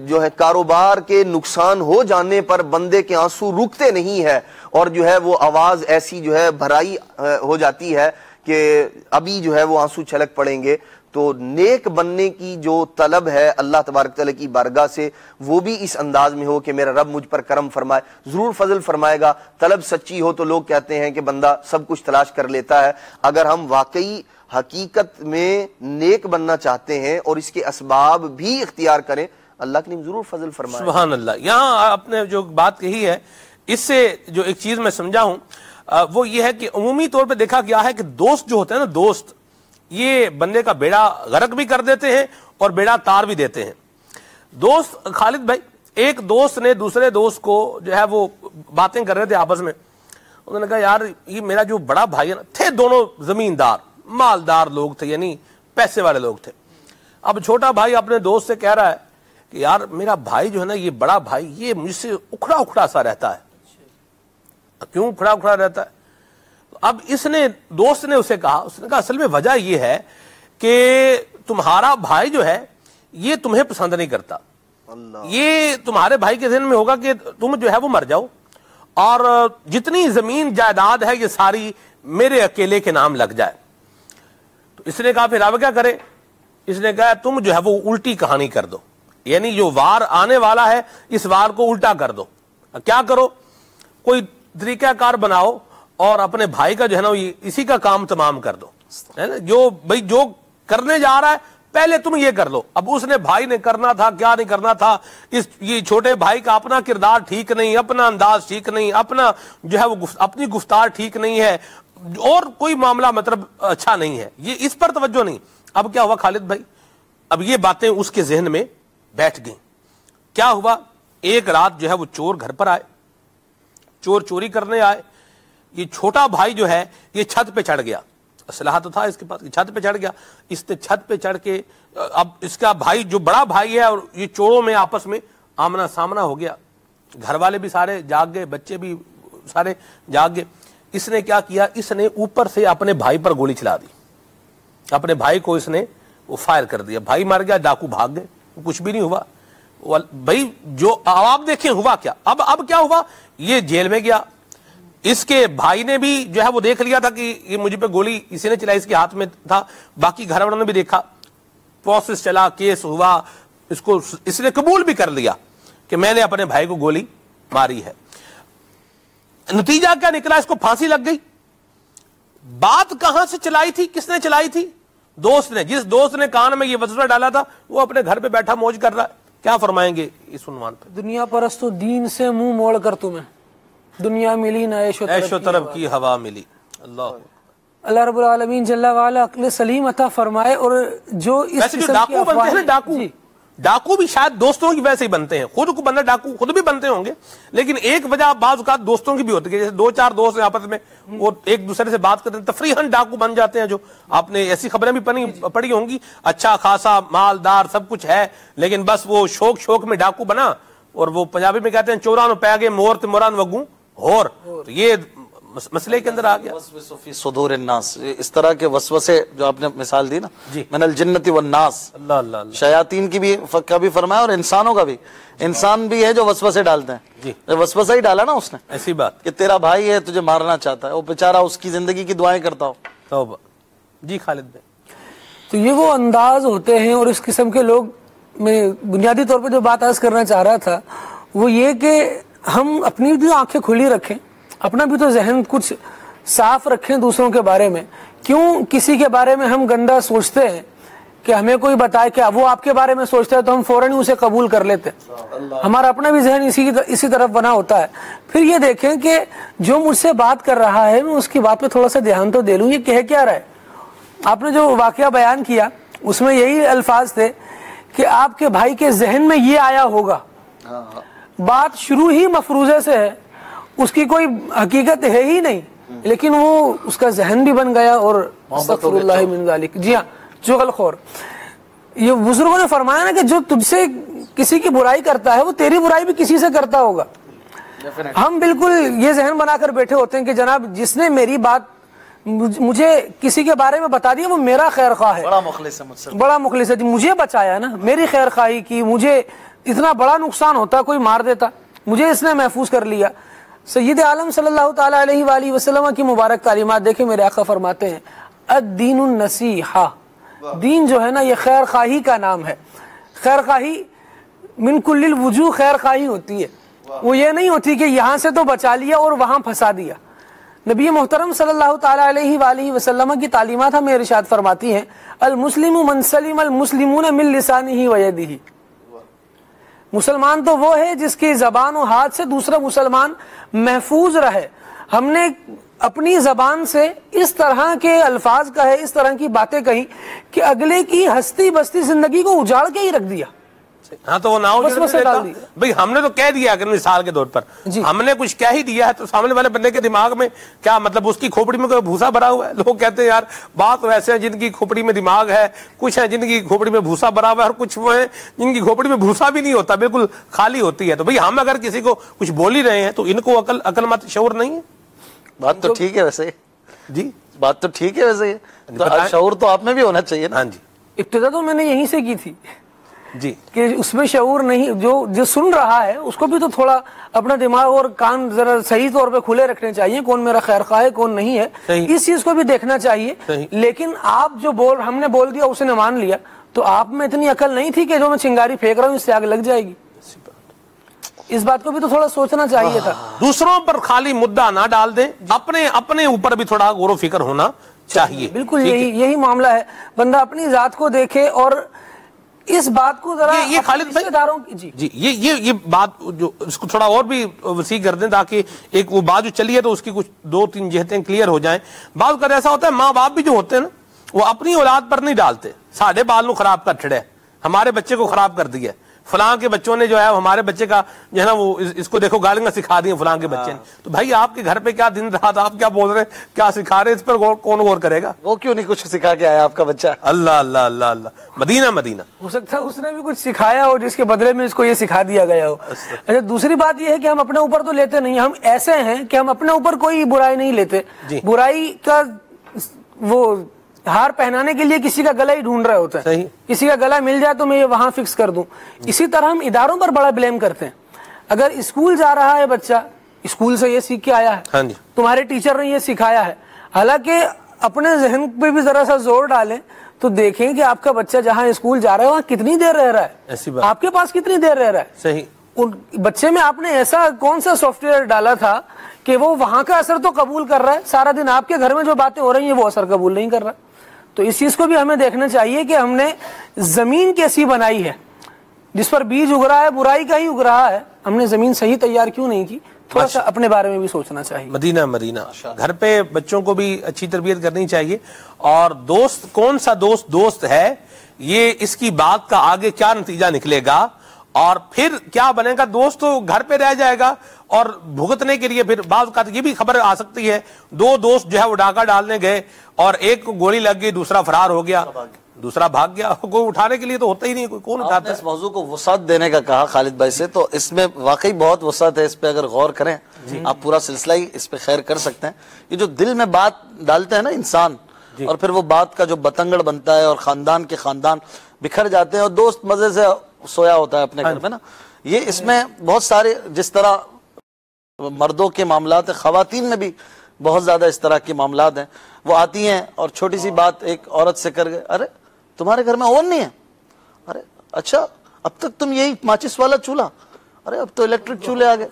جو ہے کاروبار کے نقصان ہو جانے پر بندے کے آنسو رکتے نہیں ہے, اور جو ہے وہ آواز ایسی جو ہے بھرائی ہو جاتی ہے کہ ابھی جو ہے وہ آنسو چھلک پڑیں گے، تو نیک بننے کی جو طلب ہے اللہ تبارک تعالیٰ کی بارگاہ سے وہ بھی اس انداز میں ہو کہ میرا رب مجھ پر کرم فرمائے، ضرور فضل فرمائے گا۔ طلب سچی ہو تو لوگ کہتے ہیں کہ بندہ سب کچھ تلاش کر لیتا ہے۔ اگر ہم واقعی حقیقت میں نیک بننا چاہتے ہیں اور اس کے اسباب بھی اختیار کریں، اللہ کریم ضرور فضل فرمائے۔ سبحان اللہ۔ یہاں آپ نے جو بات کہی ہے، اس سے جو ایک چیز میں سمجھا ہوں وہ یہ ہے کہ عمومی طور پہ دیکھا گیا ہے کہ دوست جو ہوتے ہیں نا، دوست یہ بندے کا بیڑا غرق بھی کر دیتے ہیں اور بیڑا تار بھی دیتے ہیں۔ دوست خالد بھائی، ایک دوست نے دوسرے دوست کو جو ہے وہ باتیں کر رہے تھے آپس میں، انہوں نے کہا یار یہ میرا جو بڑا بھائی ہے نا، تھے دونوں زمیندار مالدار لوگ تھے، یعنی پیسے والے لوگ تھے۔ اب چھوٹا بھائی اپنے دوست سے کہہ رہا ہے کہ یار میرا بھائی جو ہے نا، یہ بڑا بھائی یہ مجھ سے اکھڑا اکھڑا سا رہتا ہے۔ کیوں اکھڑا اکھڑا رہتا ہے؟ اب دوست نے اسے کہا، اس نے کہا اصل میں وجہ یہ ہے کہ تمہارا بھائی جو ہے یہ تمہیں پسند نہیں کرتا، یہ تمہارے بھائی کے ذہن میں ہوگا کہ تم جو ہے وہ مر جاؤ اور جتنی زمین جائیداد ہے یہ ساری میرے اکیلے کے نام لگ جائے۔ تو اس نے کہا پھر اب کیا کرے؟ اس نے کہا تم جو ہے وہ الٹی کہانی کر دو، یعنی جو وار آنے والا ہے اس وار کو الٹا کر دو۔ کیا کرو؟ کوئی طریقہ کار بناؤ اور اپنے بھائی کا جو ہے نا اسی کا کام تمام کر دو، جو کرنے جا رہا ہے پہلے تم یہ کر لو۔ اب اس نے بھائی نے کرنا تھا کیا نہیں کرنا تھا، یہ چھوٹے بھائی کا اپنا کردار ٹھیک نہیں، اپنا انداز ٹھیک نہیں، اپنا جو ہے وہ اپنی گفتار ٹھیک نہیں ہے، اور کوئی معاملہ مطلب اچھا نہیں ہے، یہ اس پر توجہ نہیں۔ اب کیا ہوا خالد بھائی؟ اب یہ باتیں اس کے ذہن میں بیٹھ گئیں۔ کیا ہوا؟ ایک رات جو ہے وہ چور گھر پر آئے، چور چوری کرنے آئے۔ یہ چھوٹا بھائی جو ہے یہ چھت پہ چڑھ گیا، اسلحہ تو تھا اس کے پاس، چھت پہ چڑھ گیا۔ اس نے چھت پہ چڑھ کے اب اس کا بھائی جو بڑا بھائی ہے اور یہ چوروں میں آپس میں آمنا سامنا ہو گیا۔ گھر والے بھی سارے جاگ گئے، بچے بھی سارے جاگ گئے۔ اس نے کیا کیا؟ اس نے اوپر سے اپنے بھائی پر گولی چلا دی، اپنے بھائی کو اس نے وہ فائر کر دیا۔ بھائی مر گیا، ڈاکو بھاگ گئے، کچھ بھی نہیں ہوا۔ بھائی جو آپ دیکھیں ہوا کیا؟ اب کیا ہوا؟ یہ جیل میں گیا، اس کے بھائی نے بھی جو ہے وہ دیکھ لیا تھا کہ یہ مجھے پہ گولی اسی نے چلائی، اس کے ہاتھ میں تھا، باقی گھر والوں نے بھی دیکھا، پروسیس چلا، کیس ہوا، اس نے قبول بھی کر لیا کہ میں نے اپنے بھائی کو گولی ماری ہے۔ نتیجہ کیا نکلا؟ اس کو پھانسی لگ گئی۔ بات کہاں سے چلائی تھی؟ کس نے چلائی تھی؟ دوست نے۔ جس دوست نے کان میں یہ وسوسہ ڈالا تھا وہ اپنے گھر پہ بیٹھا موج کر رہا ہے۔ کیا فرمائیں گے اس عنوان پہ؟ دنیا پرستو دین سے منہ موڑ کر تمہیں دنیا ملی نہ عیش و طرب کی ہوا ملی۔ اللہ رب العالمین جل وعلا عقل سلیم عطا فرمائے۔ اور جو اس جو ڈاکو بنتے ہیں نا، ڈاکو بھی شاید دوستوں کی وجہ سے ہی بنتے ہیں، خود کو بندہ ڈاکو خود بھی بنتے ہوں گے، لیکن ایک وجہ بعض اوقات دوستوں کی بھی ہوتی ہے، جیسے دو چار دوست آپس میں وہ ایک دوسرے سے بات کرتے ہیں، تفریحاً ڈاکو بن جاتے ہیں۔ جو آپ نے ایسی خبریں بھی پڑھی ہوں گی، اچھا خاصا مالدار سب کچھ ہے، لیکن بس وہ شوق میں ڈاکو بنا، اور وہ پنجابی میں کہتے ہیں چورانو پہ گئے مور تے موران وگوں ہور، یہ مسئلے کے اندر آ گیا۔ فی صدور الناس، اس طرح کے وسوسے جو آپ نے مثال دی نا، جی، من الجنت والناس، اللہ اللہ اللہ، شیاطین کی بھی فرمایا اور انسانوں کا بھی۔ انسان بھی ہے جو وسوسے ڈالتے ہیں، جی، وسوسہ ہی ڈالا نا اس نے، ایسی بات کہ تیرا بھائی ہے تجھے مارنا چاہتا ہے، وہ بیچارہ اس کی زندگی کی دعائیں کرتا ہو۔ توبہ۔ جی خالد بھائی، تو یہ وہ انداز ہوتے ہیں، اور اس قسم کے لوگ، میں بنیادی طور پہ جو بات عرض کرنا چاہ رہا تھا وہ یہ کہ ہم اپنی بھی آنکھیں کھلی رکھیں، اپنا بھی تو ذہن کچھ صاف رکھیں دوسروں کے بارے میں۔ کیوں کسی کے بارے میں ہم گندا سوچتے ہیں کہ ہمیں کوئی بتائے کہ وہ آپ کے بارے میں سوچتا ہے تو ہم فوراً ہی اسے قبول کر لیتے ہیں، ہمارا اپنا بھی ذہن اسی طرف بنا ہوتا ہے۔ پھر یہ دیکھیں کہ جو مجھ سے بات کر رہا ہے میں اس کی بات پہ تھوڑا سا دھیان تو دے لوں، یہ کہہ کیا رہا ہے۔ آپ نے جو واقعہ بیان کیا اس میں یہی الفاظ تھے کہ آپ کے بھائی کے ذہن میں یہ آیا ہوگا، بات شروع ہی مفروضے سے ہے، اس کی کوئی حقیقت ہے ہی نہیں، لیکن وہ اس کا ذہن بھی بن گیا، اور استغفر اللہ من ذالک۔ جی ہاں، جغل خور۔ یہ بزرگوں نے فرمایا نا کہ جو تجھ سے کسی کی برائی کرتا ہے وہ تیری برائی بھی کسی سے کرتا ہوگا۔ ہم بالکل یہ ذہن بنا کر بیٹھے ہوتے ہیں کہ جناب جس نے میری بات مجھے کسی کے بارے میں بتا دیا وہ میرا خیر خواہ ہے، بڑا مخلص ہے مجھ سے، بڑا مخلص ہے، مجھے بچایا نا، میری خیر خواہی کی، مجھے اتنا بڑا نقصان ہوتا کوئی مار دیتا، مجھے اس نے محفوظ کر لیا۔ سید عالم صلی اللہ تعالیٰ علیہ وآلہ وسلم کی مبارک تعلیمات دیکھیں، میرے آقا فرماتے ہیں الدین النصیحہ، دین جو ہے نا یہ خیر خواہی کا نام ہے. خیر خواہی من کل الوجوہ خیر خواہی ہوتی ہے، وہ یہ نہیں ہوتی کہ یہاں سے تو بچا لیا اور وہاں پھنسا دیا. نبی محترم صلی اللہ تعالیٰ علیہ وآلہ وسلم کی تعلیمات ہمیں ارشاد فرماتی ہیں المسلم من سلم المسلمون من لسانہ ویدہ. مسلمان تو وہ ہے جس کی زبان و ہاتھ سے دوسرا مسلمان محفوظ رہے. ہم نے اپنی زبان سے اس طرح کے الفاظ کہے، اس طرح کی باتیں کہیں کہ اگلے کی ہستی بستی زندگی کو اجاڑ کے ہی رکھ دیا. ہاں تو وہ نہ ہو بھئی ہم نے تو کہہ دیا کہ مثال کے طور پر ہم نے کچھ کہہ ہی دیا ہے تو سامنے والے بندے کے دماغ میں کیا مطلب اس کی کھوپڑی میں کوئی بھوسا بھرا ہوا ہے. لوگ کہتے ہیں یار بات ویسے ہیں جن کی کھوپڑی میں دماغ ہے، کچھ ہیں جن کی کھوپڑی میں بھوسا بھرا ہوا ہے، اور کچھ وہ ہیں جن کی کھوپڑی میں بھوسا بھی نہیں ہوتا، بالکل خالی ہوتی ہے. تو بھئی ہم اگر کسی کو کچھ بول ہی رہے ہیں تو ان کو عقل مت شعور نہیں ہے. بات تو ٹھیک ہے ویسے، جی بات تو ٹھیک ہے ویسے، شعور تو آپ میں بھی ہونا چاہیے نا. ہاں جی ابتدا تو میں نے یہیں سے کی تھی جی کہ اس میں شعور نہیں، جو سن رہا ہے اس کو بھی تو تھوڑا اپنا دماغ اور کان ذرا صحیح طور پہ کھلے رکھنے چاہیے، کون میرا خیر خواہ ہے کون نہیں ہے، اس چیز کو بھی دیکھنا چاہیے. لیکن آپ جو ہم نے بول دیا اسے نے مان لیا، تو آپ میں اتنی عقل نہیں تھی کہ جو میں چنگاری پھینک رہا ہوں اس سے آگ لگ جائے گی. اس بات کو بھی تو تھوڑا سوچنا چاہیے تھا. دوسروں پر خالی مدعا نہ ڈال دیں، اپنے اوپر بھی تھوڑا غور و فکر ہونا چاہیے. بالکل یہی معاملہ ہے، بندہ اپنی ذات کو دیکھے اور اس بات کو ذرا یہ خالد بھائی جی یہ بات جو اس کو تھوڑا اور بھی وسیع کر دیں تاکہ ایک وہ بات جو چلی ہے تو اس کی کچھ 2-3 جہتیں کلیئر ہو جائیں. بعض اوقات ایسا ہوتا ہے ماں باپ بھی جو ہوتے ہیں نا وہ اپنی اولاد پر نہیں ڈالتے، ساڑھے بال کو خراب کر چھڑے، ہمارے بچے کو خراب کر دیا، فلاں کے بچوں نے جو ہے ہمارے بچے کا جو ہے نا وہ اس کو دیکھو گالیاں سکھا دی فلاں کے بچے نے. تو بھائی آپ کے گھر پہ کیا دن رات آپ کیا بول رہے ہیں، کیا سکھا رہے ہیں، اس پر کون غور کرے گا؟ وہ کیوں نہیں کچھ سکھا کے آیا آپ کا بچہ؟ اللہ اللہ اللہ اللہ، مدینہ مدینہ. ہو سکتا ہے اس نے بھی کچھ سکھایا ہو جس کے بدلے میں اس کو یہ سکھا دیا گیا ہو. اچھا دوسری بات یہ ہے کہ ہم اپنے اوپر تو لیتے نہیں، ہم ایسے ہیں کہ ہم اپنے اوپر کوئی برائی نہیں لیتے. برائی کا وہ ہار پہنانے کے لیے کسی کا گلا ہی ڈھونڈ رہے ہوتے ہیں، کسی کا گلا مل جائے تو میں یہ وہاں فکس کر دوں. اسی طرح ہم اداروں پر بڑا بلیم کرتے ہیں. اگر اسکول جا رہا ہے بچہ، اسکول سے یہ سیکھ کے آیا ہے، تمہارے ٹیچر نے یہ سکھایا ہے، حالانکہ اپنے ذہن پہ بھی ذرا سا زور ڈالیں تو دیکھیں کہ آپ کا بچہ جہاں اسکول جا رہا ہے وہاں کتنی دیر رہ رہا ہے، آپ کے پاس کتنی دیر رہ رہا ہے. صحیح بچے میں آپ نے ایسا کون سا سافٹ ویئر ڈالا تھا کہ وہ وہاں کا اثر تو قبول کر رہا ہے، سارا دن آپ کے گھر میں جو باتیں ہو رہی ہیں وہ اثر قبول نہیں کر رہا. تو اس چیز کو بھی ہمیں دیکھنا چاہیے کہ ہم نے زمین کیسی بنائی ہے، جس پر بیج اگ رہا ہے برائی کا ہی اگ رہا ہے، ہم نے زمین صحیح تیار کیوں نہیں کی. تھوڑا سا اپنے بارے میں بھی سوچنا چاہیے. مدینہ مدینہ گھر پہ بچوں کو بھی اچھی تربیت کرنی چاہیے. اور دوست کون سا دوست ہے، یہ اس کی بات کا آگے کیا نتیجہ نکلے گا اور پھر کیا بنے گا. دوست تو گھر پہ رہ جائے گا اور بھگتنے کے لیے پھر بعض اوقات یہ بھی خبر آ سکتی ہے، 2 دوست جو ہے وہ ڈاکہ ڈالنے گئے اور ایک کو گولی لگ گئی، دوسرا فرار ہو گیا، دوسرا بھاگ گیا. کوئی اٹھانے کے لیے تو ہوتا ہی نہیں، کون اٹھاتا ہے. اس موضوع کو وسعت دینے کا کہا خالد بھائی سے، تو اس میں واقعی بہت وسعت ہے. اس پہ اگر غور کریں آپ پورا سلسلہ ہی اس پہ خیر کر سکتے ہیں. یہ جو دل میں بات ڈالتے ہیں نا انسان، اور پھر وہ بات کا جو بتنگڑ بنتا ہے اور خاندان کے خاندان بکھر جاتے ہیں اور دوست مزے سے سویا ہوتا ہے اپنے گھر میں نا. یہ اس میں بہت سارے جس طرح مردوں کے معاملات ہیں، خواتین میں بھی بہت زیادہ اس طرح کے معاملات ہیں. وہ آتی ہیں اور چھوٹی سی بات ایک عورت سے کر گئے، ارے تمہارے گھر میں اوون نہیں ہے، ارے اچھا اب تک تم یہی ماچس والا چولہا، ارے اب تو الیکٹرک چولہے آ گئے.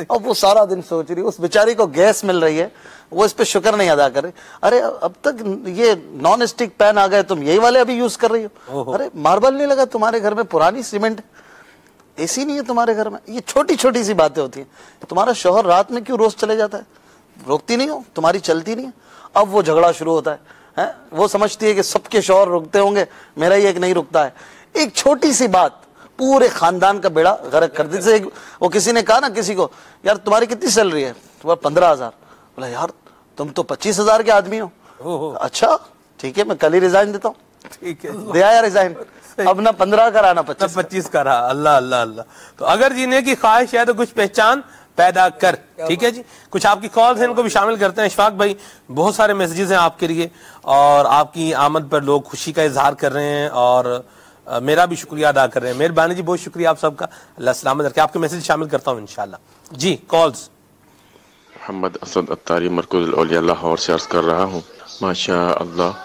اب وہ سارا دن سوچ رہی، اس بیچاری کو گیس مل رہی ہے، وہ اس پہ شکر نہیں ادا کر رہی. ارے اب تک یہ نان اسٹک پین آ گئے، تم یہی والے ابھی یوز کر رہی ہو. ارے ماربل نہیں لگا تمہارے گھر میں، پرانی سیمنٹ، اے سی نہیں ہے تمہارے گھر میں. یہ چھوٹی چھوٹی سی باتیں ہوتی ہیں. تمہارا شوہر رات میں کیوں روز چلے جاتا ہے، روکتی نہیں ہو، تمہاری چلتی نہیں ہے. اب وہ جھگڑا شروع ہوتا ہے. وہ سمجھتی ہے کہ سب کے شوہر رکتے ہوں گے، میرا یہ ایک نہیں رکتا ہے. ایک چھوٹی سی بات پورے خاندان کا بیڑا غرق کر دی. وہ کسی نے کہا نا کسی کو، یار تمہاری کتنی سیلری ہے، تمہارا 15,000. بولا یار تم تو 25,000 کے آدمی ہو. اچھا ٹھیک ہے میں کل ہی ریزائن دیتا ہوں. ٹھیک ہے دیا یا ریزائن، اب نہ 15 کا رہا نہ 25 کا رہا. اللہ اللہ اللہ. تو اگر جینے کی خواہش ہے تو کچھ پہچان پیدا کر. ٹھیک ہے جی، کچھ آپ کی کالز ہیں ان کو بھی شامل کرتے ہیں. اشفاق بھائی بہت سارے میسیجز ہیں آپ کے لیے اور آپ کی آمد پر لوگ خوشی کا اظہار کر رہے ہیں اور میرا بھی شکریہ ادا کر رہے ہیں. مہربانی جی، بہت شکریہ آپ سب کا. اللہ سلامت رکھے. آپ کے میسیج شامل کرتا ہوں انشاءاللہ. جی کالز. محمد اسد اتاری مرکز الاولیاء لاہور سے عرض کر رہا ہوں. ماشاء اللہ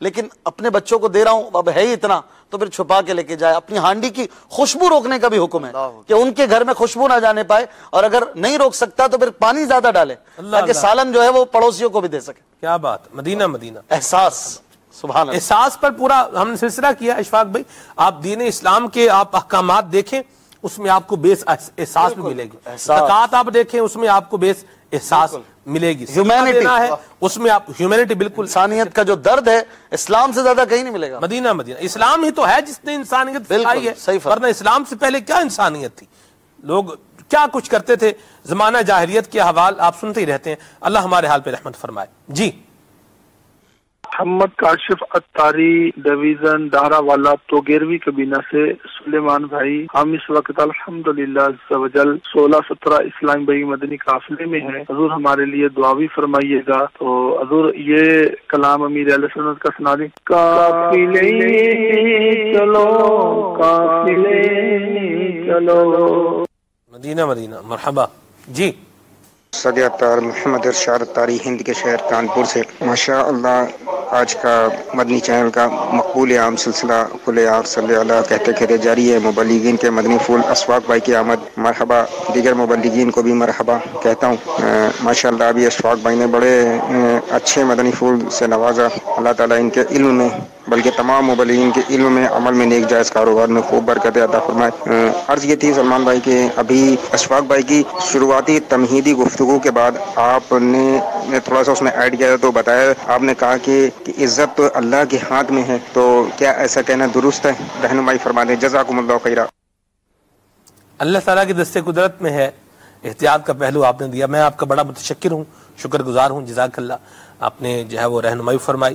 لیکن اپنے بچوں کو دے رہا ہوں، اب ہے ہی اتنا تو پھر چھپا کے لے کے جائے. اپنی ہانڈی کی خوشبو روکنے کا بھی حکم ہے کہ ان کے گھر میں خوشبو نہ جانے پائے، اور اگر نہیں روک سکتا تو پھر پانی زیادہ ڈالے تاکہ سالن جو ہے وہ پڑوسیوں کو بھی دے سکے. کیا بات، مدینہ مدینہ. احساس، سبحان اللہ. احساس پر پورا ہم نے سلسلہ کیا اشفاق بھائی. آپ دین اسلام کے آپ احکامات دیکھیں، اس میں آپ کو بیس احساس بھی ملے گی. زکوٰۃ آپ دیکھیں، اس میں آپ کو بیس احساس ملے گی. ہیومینٹی ہے اس میں آپ ہیومینٹی، بالکل انسانیت کا جو درد ہے اسلام سے زیادہ کہیں نہیں ملے گا. مدینہ مدینہ. اسلام ہی تو ہے جس نے انسانیت سکھائی ہے، ورنہ اسلام سے پہلے کیا انسانیت تھی؟ لوگ کیا کچھ کرتے تھے. زمانہ جاہلیت کے حوال آپ سنتے ہی رہتے ہیں. اللہ ہمارے حال پہ رحمت فرمائے. جی محمد کاشف اتاری ڈویژن دہرہ والا تو 11ویں کابینہ سے سلیمان بھائی، ہم اس وقت الحمدللہ عز و جل 16-17 اسلام بھائی مدنی قافلے میں ہیں. حضور ہمارے لیے دعا بھی فرمائیے گا. تو حضور یہ کلام امیر اہل سنت کا سنا دیں. قافلے چلو قافلے چلو. مدینہ مدینہ. مرحبا. جی صدی اتار محمد ارشاد اتاری ہند کے شہر کانپور سے. ماشاء اللہ آج کا مدنی چینل کا مقبول عام سلسلہ کل آگ صلی اللہ کہتے کہتے جاری ہے. مبلغین کے مدنی پھول اشفاق بھائی کی آمد مرحبا. دیگر مبلغین کو بھی مرحبا کہتا ہوں. ماشاء اللہ ابھی اشفاق بھائی نے بڑے اچھے مدنی پھول سے نوازا. اللہ تعالیٰ ان کے علم میں بلکہ تمام مبلغین کے علم میں، عمل میں، نیک جائز کاروبار میں خوب برکت عطا فرمائے. عرض یہ تھی سلمان بھائی کے ابھی اشفاق بھائی کی شروعاتی تمہیدی گفتگو کے بعد آپ نے تھوڑا سا اس میں ایڈ کیا تو بتایا، آپ نے کہا کہ عزت تو اللہ کے ہاتھ میں ہے. تو کیا ایسا کہنا درست ہے؟ رہنمائی فرما دیں. جزاکم اللہ خیرہ. اللہ تعالیٰ کی دست قدرت میں ہے. احتیاط کا پہلو آپ نے دیا، میں آپ کا بڑا متشکر ہوں، شکر گزار ہوں. جزاک اللہ، آپ نے جو ہے وہ رہنمائی فرمائی.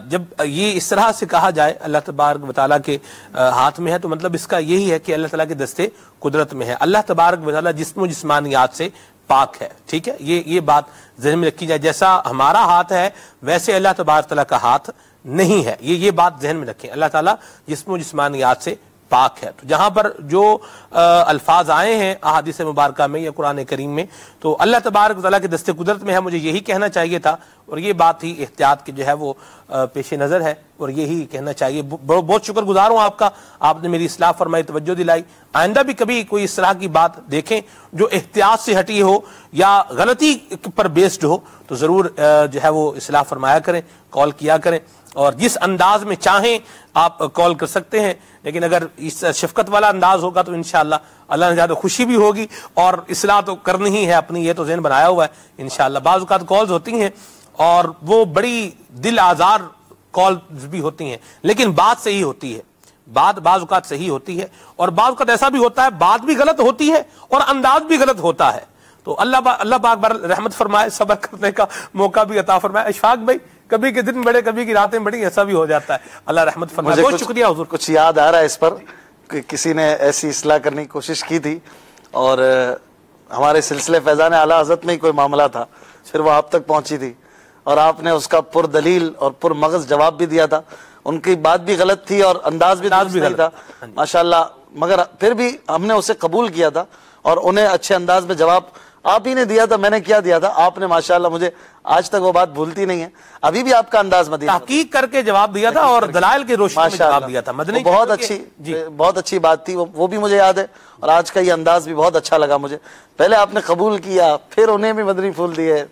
جب یہ اس طرح سے کہا جائے اللہ تبارک و تعالیٰ کے ہاتھ میں ہے، تو مطلب اس کا یہی ہے کہ اللہ تعالیٰ کے دستے قدرت میں ہے. اللہ تبارک و تعالیٰ جسم و جسمانیات سے پاک ہے. ٹھیک ہے، یہ بات ذہن میں رکھی جائے. جیسا ہمارا ہاتھ ہے ویسے اللہ تبارک تعالیٰ کا ہاتھ نہیں ہے. یہ بات ذہن میں رکھیں. اللہ تعالیٰ جسم و جسمانیات سے پاک ہے. تو جہاں پر جو الفاظ آئے ہیں احادیث مبارکہ میں یا قرآن کریم میں، تو اللہ تبارک و تعالیٰ کے دست قدرت میں ہے. مجھے یہی کہنا چاہیے تھا، اور یہ بات ہی احتیاط کی جو ہے وہ پیش نظر ہے، اور یہی کہنا چاہیے. بہت شکر گزار ہوں آپ کا، آپ نے میری اصلاح فرمائی، توجہ دلائی. آئندہ بھی کبھی کوئی اس طرح کی بات دیکھیں جو احتیاط سے ہٹی ہو یا غلطی پر بیسڈ ہو، تو ضرور جو ہے وہ اصلاح فرمایا کریں، کال کیا کریں. اور جس انداز میں چاہیں آپ کال کر سکتے ہیں، لیکن اگر اس شفقت والا انداز ہوگا تو انشاءاللہ اللہ نے زیادہ خوشی بھی ہوگی. اور اصلاح تو کرنی ہی ہے اپنی، یہ تو ذہن بنایا ہوا ہے انشاءاللہ. بعض اوقات کالز ہوتی ہیں اور وہ بڑی دل آزار کالز بھی ہوتی ہیں، لیکن بات صحیح ہوتی ہے. بات بعض اوقات صحیح ہوتی ہے، اور بعض اوقات ایسا بھی ہوتا ہے بات بھی غلط ہوتی ہے اور انداز بھی غلط ہوتا ہے. تو اللہ پاک رحمت فرمائے، صبر کرنے کا موقع بھی عطا فرمائے. اشفاق بھائی کبھی کے دن بڑے، کبھی کی راتیں بڑی، ایسا بھی ہو جاتا ہے. اللہ رحمت فرمائے. بہت شکریہ حضور. کچھ یاد آ رہا ہے اس پر کہ کسی نے ایسی اصلاح کرنے کی کوشش کی تھی، اور ہمارے سلسلے فیضان اعلیٰ حضرت میں ہی کوئی معاملہ تھا، پھر وہ آپ تک پہنچی تھی اور آپ نے اس کا پر دلیل اور پر مغز جواب بھی دیا تھا. ان کی بات بھی غلط تھی اور انداز بھی نہیں تھا ماشاءاللہ، مگر پھر بھی ہم نے اسے قبول کیا تھا اور انہیں اچھے انداز میں جواب آپ ہی نے دیا تھا. میں نے کیا دیا تھا؟ آپ نے ماشاءاللہ مجھے آج تک وہ بات بھولتی نہیں ہے. ابھی بھی آپ کا انداز مدینہ، تحقیق کر کے جواب دیا تھا اور دلائل کی روشنی میں جواب دیا تھا. مدنی بہت اچھی بات تھی، وہ بھی مجھے یاد ہے. اور آج کا یہ انداز بھی بہت اچھا لگا مجھے. پہلے آپ نے قبول کیا، پھر انہیں بھی مدنی پھول دیے.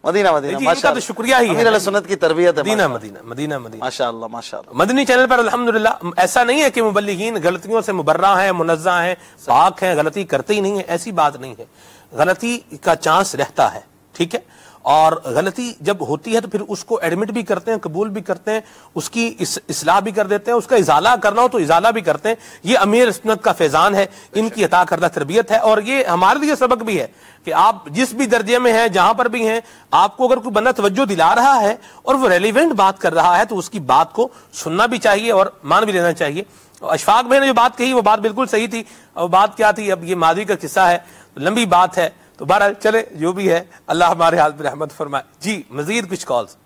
مدینہ ماشاءاللہ، شکریہ ہی ہے. امیر علیہ سنت کی تربیت ہے. مدینہ ماشاءاللہ ماشاءاللہ. مدنی چینل پر الحمدللہ ایسا نہیں ہے کہ مبلغین غلطیوں سے مبرہ ہیں، منزہ ہیں، پاک ہیں، غلطی کرتے ہی نہیں ہیں. ایسی بات نہیں ہے. غلطی کا چانس رہتا ہے، ٹھیک ہے. اور غلطی جب ہوتی ہے تو پھر اس کو ایڈمٹ بھی کرتے ہیں، قبول بھی کرتے ہیں، اس کی اصلاح بھی کر دیتے ہیں، اس کا ازالہ کرنا ہو تو ازالہ بھی کرتے ہیں. یہ امیر سنت کا فیضان ہے، ان کی عطا کردہ تربیت ہے. اور یہ ہمارے لیے سبق بھی ہے کہ آپ جس بھی درجے میں ہیں، جہاں پر بھی ہیں، آپ کو اگر کوئی بندہ توجہ دلا رہا ہے اور وہ ریلیونٹ بات کر رہا ہے تو اس کی بات کو سننا بھی چاہیے اور مان بھی لینا چاہیے. اشفاق بھائی نے جو بات کہی وہ بات بالکل صحیح تھی. اور بات کیا تھی؟ اب یہ ماضی کا قصہ ہے، لمبی بات ہے، تو بہرحال چلے جو بھی ہے اللہ ہمارے حال پہ رحمت فرمائے. جی مزید کچھ کالز.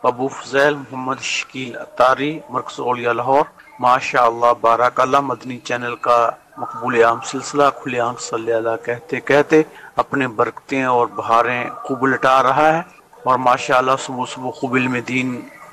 ابو فضیل محمد شکیل اتاری، مرکز اولیاء لاہور. ماشاء اللہ بارک اللہ، مدنی چینل کا مقبول عام سلسلہ کھلے عام صلی اللہ کہتے کہتے اپنے برکتیں اور بہاریں خوب لٹا رہا ہے. اور ماشاء اللہ صبح صبح خوب علم دین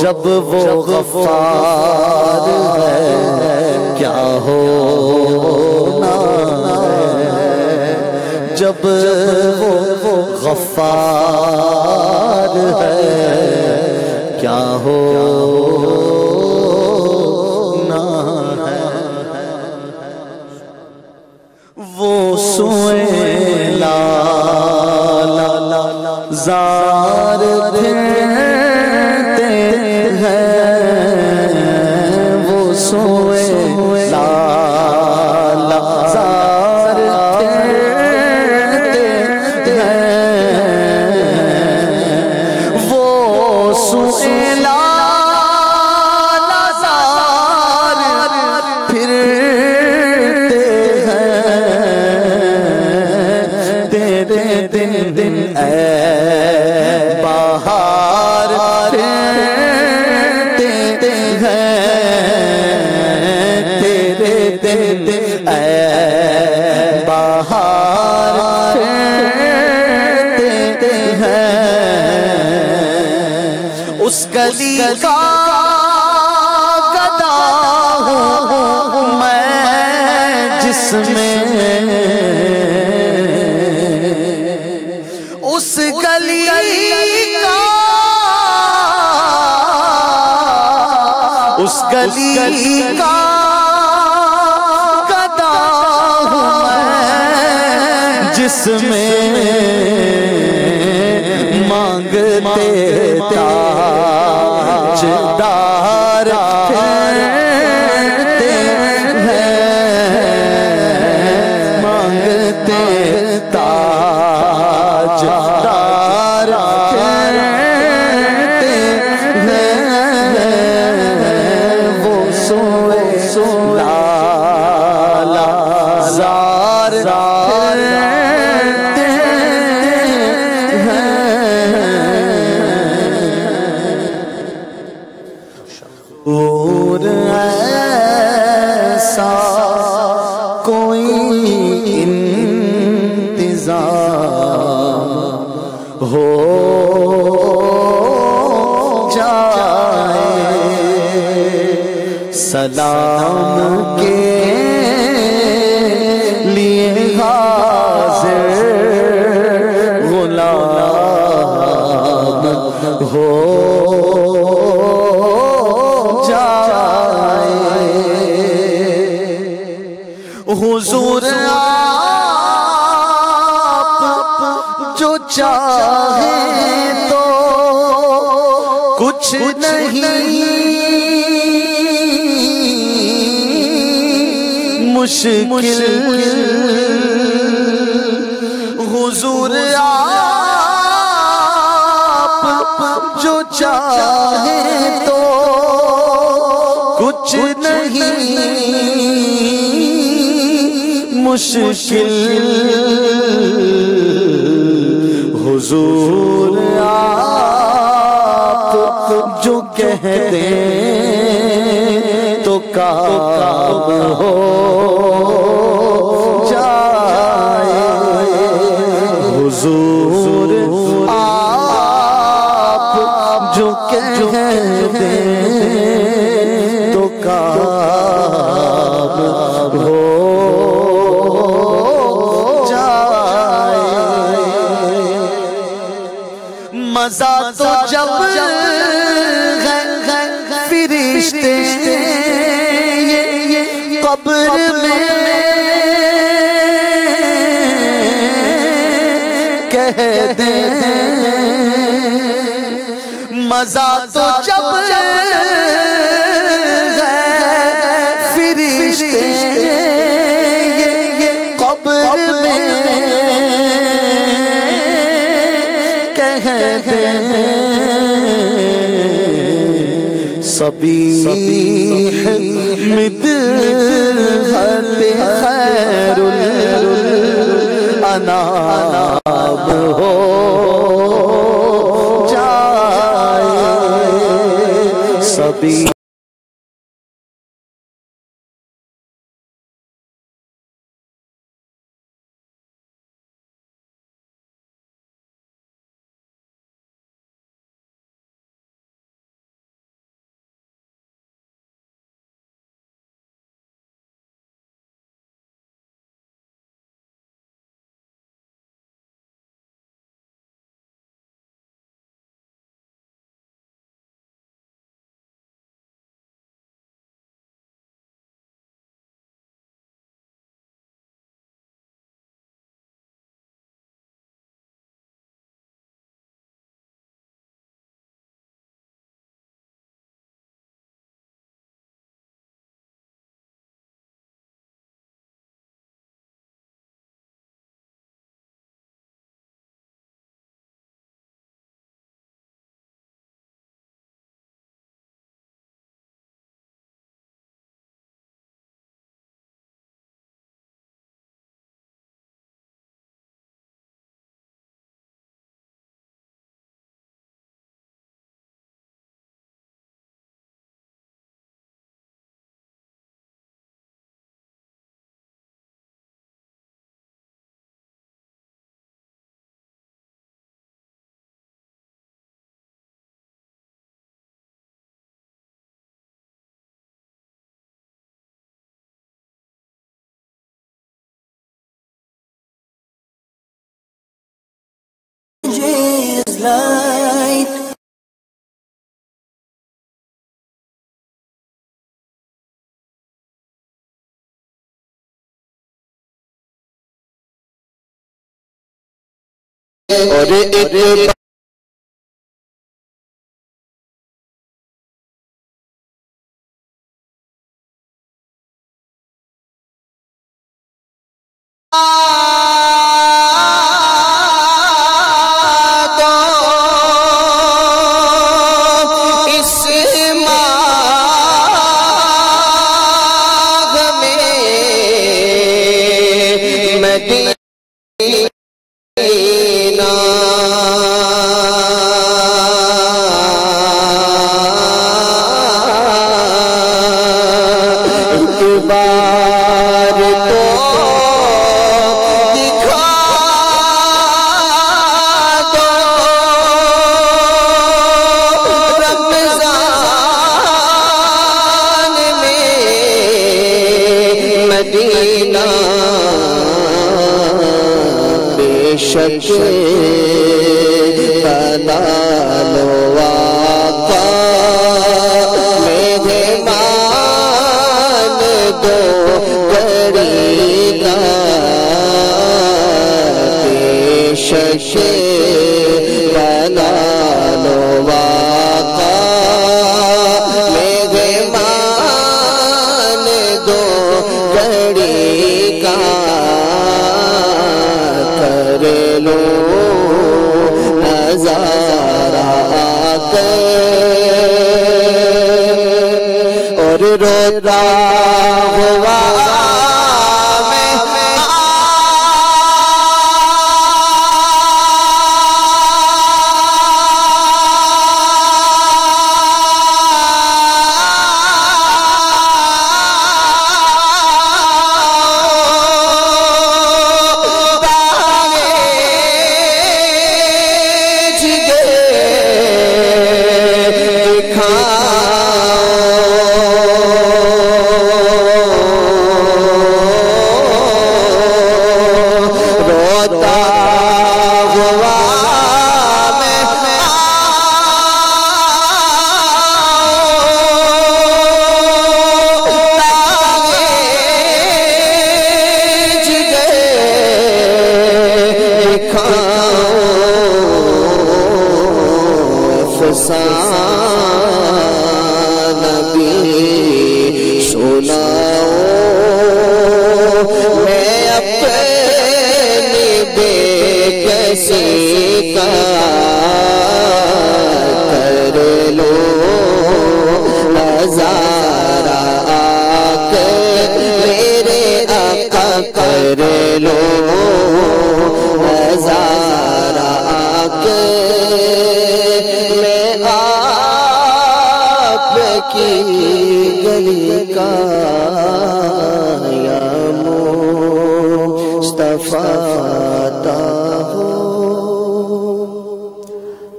جب وہ غفار ہے کیا ہونا ہے، جب وہ غفار ہے کیا ہونا ہے، وہ سوئے زار پھرتے ہیں، وہ سوئے زار پھرتے ہیں، وہ سوئے زار پھرتے ہیں، تیرے دن اے بہار پھرتے ہیں، تیرے دن اے بہار پھرتے ہیں، اس گلی کا گدا ہوں میں جس میں، اس گلی کا، اس گلی کا گدا ہوں میں جس میں مانگتے تاجدار پھرتے ہیں، مانگتے تاجدار پھرتے ہیں، وہ سوئے زار پھرتے ہیں، اور ایسا کوئی انتظام ہو جائے، سلام کے لیے حاضر غلام ہو جائے، حضور آپ جو چاہیں تو کچھ نہیں مشکل، حضور آپ جو چاہیں تو کچھ نہیں مشکل، حضور آپ جو کہہ دیں تو کام ہو جائے، حضور آپ جو کہہ دیں تو کام ہو مزہ تو جب فرشتے یہ قبر میں کہہ دیں، مزہ تو جب فرشتے یہ قبر میں کہتے ہیں، صبیح مدحت خیر الانام ہو جائے، صبیح اور ایک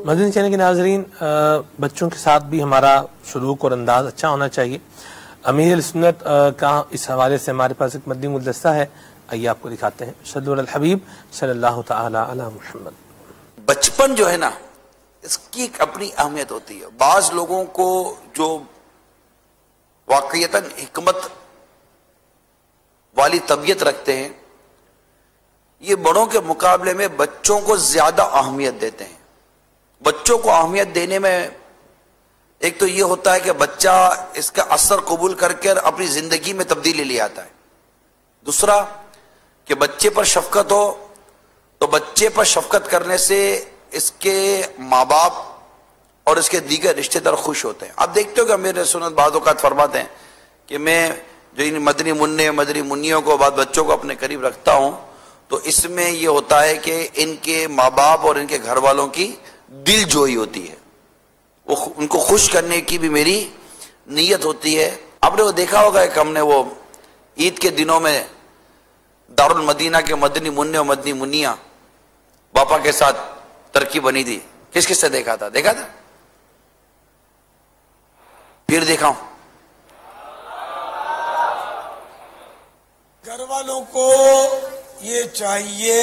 مدنی چینل کے ناظرین، بچوں کے ساتھ بھی ہمارا سلوک اور انداز اچھا ہونا چاہیے۔ امیر سنت کا اس حوالے سے ہمارے پاس ایک مدنی گلدستہ ہے، آئیے آپ کو دکھاتے ہیں۔ صلو علی الحبیب صلی اللہ تعالی علی محمد۔ بچپن جو ہے نا، اس کی ایک اپنی اہمیت ہوتی ہے۔ بعض لوگوں کو جو واقعیتاً حکمت والی طبیعت رکھتے ہیں، یہ بڑوں کے مقابلے میں بچوں کو زیادہ اہمیت دیتے ہیں۔ بچوں کو اہمیت دینے میں ایک تو یہ ہوتا ہے کہ بچہ اس کا اثر قبول کر کے اپنی زندگی میں تبدیلی لے آتا ہے۔ دوسرا کہ بچے پر شفقت ہو تو بچے پر شفقت کرنے سے اس کے ماں باپ اور اس کے دیگر رشتہ دار خوش ہوتے ہیں۔ آپ دیکھتے ہو کہ میرے سنت بعض اوقات فرماتے ہیں کہ میں جو ان مدنی منع مدنی منیوں کو بعض بچوں کو اپنے قریب رکھتا ہوں تو اس میں یہ ہوتا ہے کہ ان کے ماں باپ اور ان کے گھر والوں کی دل جوئی ہوتی ہے، وہ ان کو خوش کرنے کی بھی میری نیت ہوتی ہے۔ آپ نے وہ دیکھا ہوگا کہ ہم نے وہ عید کے دنوں میں دارالمدینہ کے مدنی منع اور مدنی منیاں باپا کے ساتھ ترکیب بنی تھی، کس کس سے دیکھا تھا؟ پھر دیکھا ہوں۔ گھر والوں کو یہ چاہیے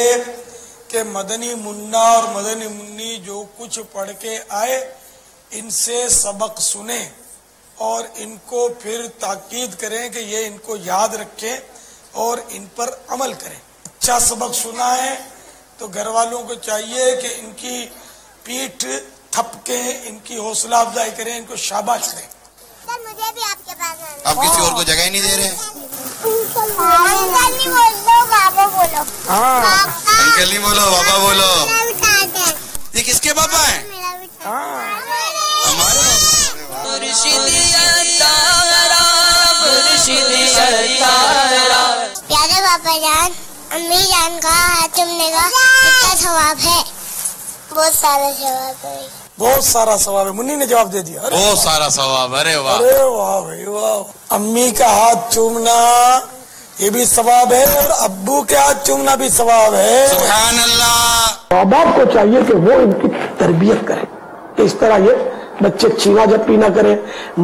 کہ مدنی منا اور مدنی منی جو کچھ پڑھ کے آئے ان سے سبق سنیں اور ان کو پھر تاکید کریں کہ یہ ان کو یاد رکھیں اور ان پر عمل کریں۔ اچھا سبق سنا ہے تو گھر والوں کو چاہیے کہ ان کی پیٹھ تھپکیں، ان کی حوصلہ افزائی کریں، ان کو شاباش کریں. سر مجھے بھی آپ کے پاس آنا. آپ کسی اور کو جگہ ہی نہیں دے رہے. انکل نہیں بولو، بابا بولو. انکل نہیں بولو، بابا بولو. یہ کس کے پاپا ہیں؟ ہمارے. پیارے پاپا جان، امی جان کا ہاتھ چومنے کا کتنا ثواب ہے؟ بہت سارا ثواب ہے. بہت سارا ثواب ہے. منی نے جواب دے دیا. بہت سارا ثواب. ارے واہ، ارے واہ بھائی واہ. امی کا ہاتھ چومنا یہ بھی ثواب ہے اور ابو کے ہاتھ چومنا بھی ثواب ہے. سبحان اللہ. ماں باپ کو چاہیے کہ وہ ان کی تربیت کرے. اس طرح یہ بچے چینا جب پینا کریں،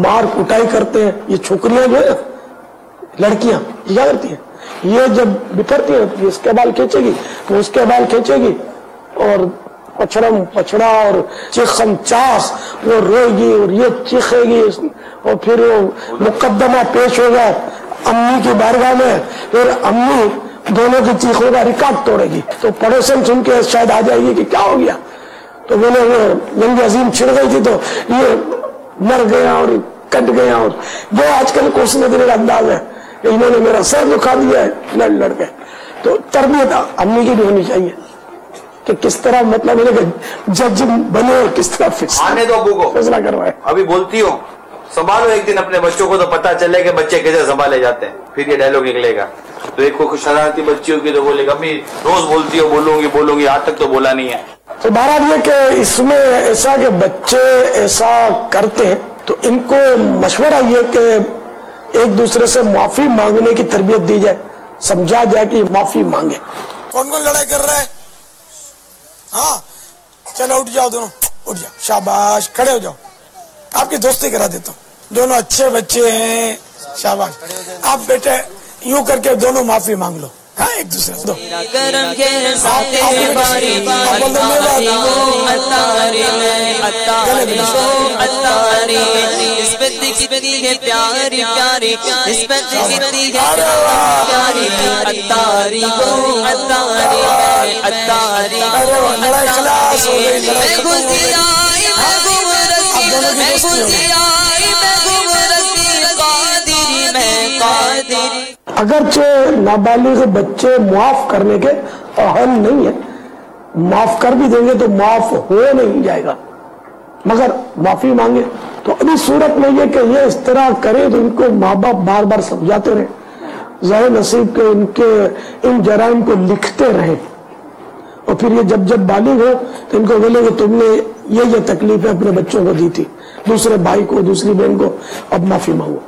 مار کٹائی کرتے ہیں. یہ چھوکریاں جو ہے لڑکیاں یہ کیا کرتی ہیں، یہ جب بکھرتی ہیں تو اس کے بال کھینچے گی، وہ اس کے بال کھینچے گی، اور پچھڑم پچھڑا اور چیخم چاخ، وہ روئے گی اور یہ چیخے گی، اور پھر وہ مقدمہ پیش ہوگا امی کی بارگاہ میں، پھر امی دونوں کی چیخوں کا ریکارڈ توڑے گی. تو پڑوسن سن کے شاید آ جائے گی کہ کیا ہو گیا، تو میں نے وہ جنگ عظیم چھڑ گئی تھی تو یہ مر گیا اور کٹ گیا. اور جو آج کل کوشش نظر انداز ہے، انہوں نے میرا سر دکھا دیا ہے لڑ لڑ کے. تو تربیت امی کی بھی ہونی چاہیے کہ کس طرح مطلب جج بنے اور کس طرح فکس آنے دو ابو کو فیصلہ کروائے. ابھی بولتی ہو سنبھالو ایک دن اپنے بچوں کو تو پتا چلے کہ بچے کیسے سنبھالے جاتے ہیں. پھر یہ ڈائلوگ نکلے گا. تو ایک کو شرارتی بچی ہوگی تو بولے گا امی روز بولتی ہو، بولوں گی، آج تک تو بولا نہیں ہے. تو بہرحال یہ کہ اس میں ایسا کہ بچے ایسا کرتے ہیں تو ان کو مشورہ یہ کہ ایک دوسرے سے معافی مانگنے کی تربیت دی جائے، سمجھا جائے کہ معافی مانگے. کون کون لڑائی کر رہا ہے؟ ہاں چلو اٹھ جاؤ، دونوں اٹھ جاؤ، شاباش، کھڑے ہو جاؤ. آپ کی دوستی کرا دیتا ہوں، دونوں اچھے بچے ہیں، شاباش. آپ بیٹے یوں کر کے دونوں معافی مانگ لو. ہاں ایک دوسرے سے دو. اگرچہ نابالغ بچے معاف کرنے کے اہل نہیں ہیں، معاف کر بھی دیں گے تو معاف ہو نہیں جائے گا، مگر معافی مانگے. تو ابھی صورت میں یہ کہ یہ اس طرح کرے تو ان کو ماں باپ بار بار سمجھاتے رہے، ظاہر نصیب کے ان جرائم کو لکھتے رہے، اور پھر یہ جب بالغ ہو تو ان کو بولے کہ تم نے یہ تکلیفیں اپنے بچوں کو دی تھی، دوسرے بھائی کو، دوسری بہن کو، اب معافی مانگو.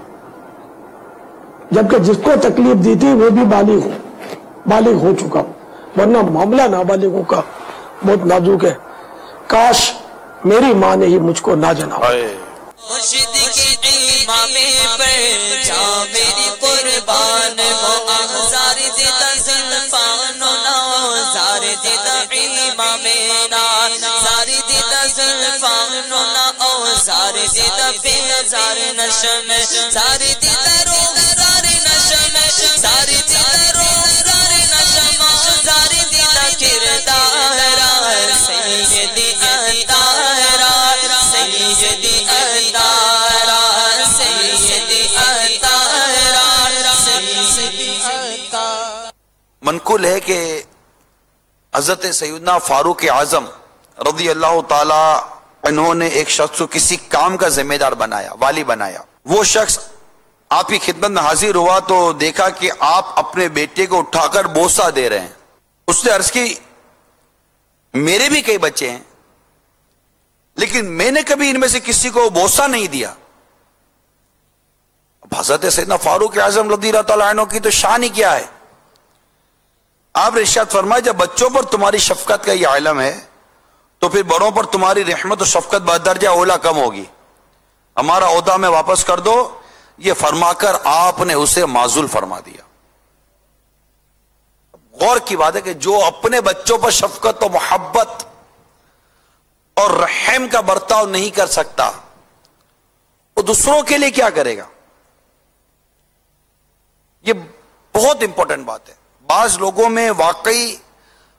جبکہ جس کو تکلیف دی تھی وہ بھی بالغ ہو چکا، ورنہ معاملہ نابالغوں کا بہت نازک ہے. کاش میری ماں نے ہی مجھ کو نہ جنا. منقول ہے کہ حضرت سیدنا فاروق اعظم رضی اللہ تعالی انہوں نے ایک شخص کو کسی کام کا ذمہ دار بنایا، والی بنایا. وہ شخص آپ کی خدمت میں حاضر ہوا تو دیکھا کہ آپ اپنے بیٹے کو اٹھا کر بوسہ دے رہے ہیں. اس نے عرض کی میرے بھی کئی بچے ہیں لیکن میں نے کبھی ان میں سے کسی کو بوسہ نہیں دیا. حضرت سیدنا فاروق اعظم رضی اللہ تعالیٰ عنہ کی تو شان ہی کیا ہے. آپ نے ارشاد فرمایا جب بچوں پر تمہاری شفقت کا یہ علم ہے تو پھر بڑوں پر تمہاری رحمت و شفقت بدرجہ اولا کم ہوگی. ہمارا عہدہ میں واپس کر دو، یہ فرما کر آپ نے اسے معزول فرما دیا. غور کی بات ہے کہ جو اپنے بچوں پر شفقت و محبت اور رحم کا برتاؤ نہیں کر سکتا وہ دوسروں کے لیے کیا کرے گا. یہ بہت امپورٹنٹ بات ہے. بعض لوگوں میں واقعی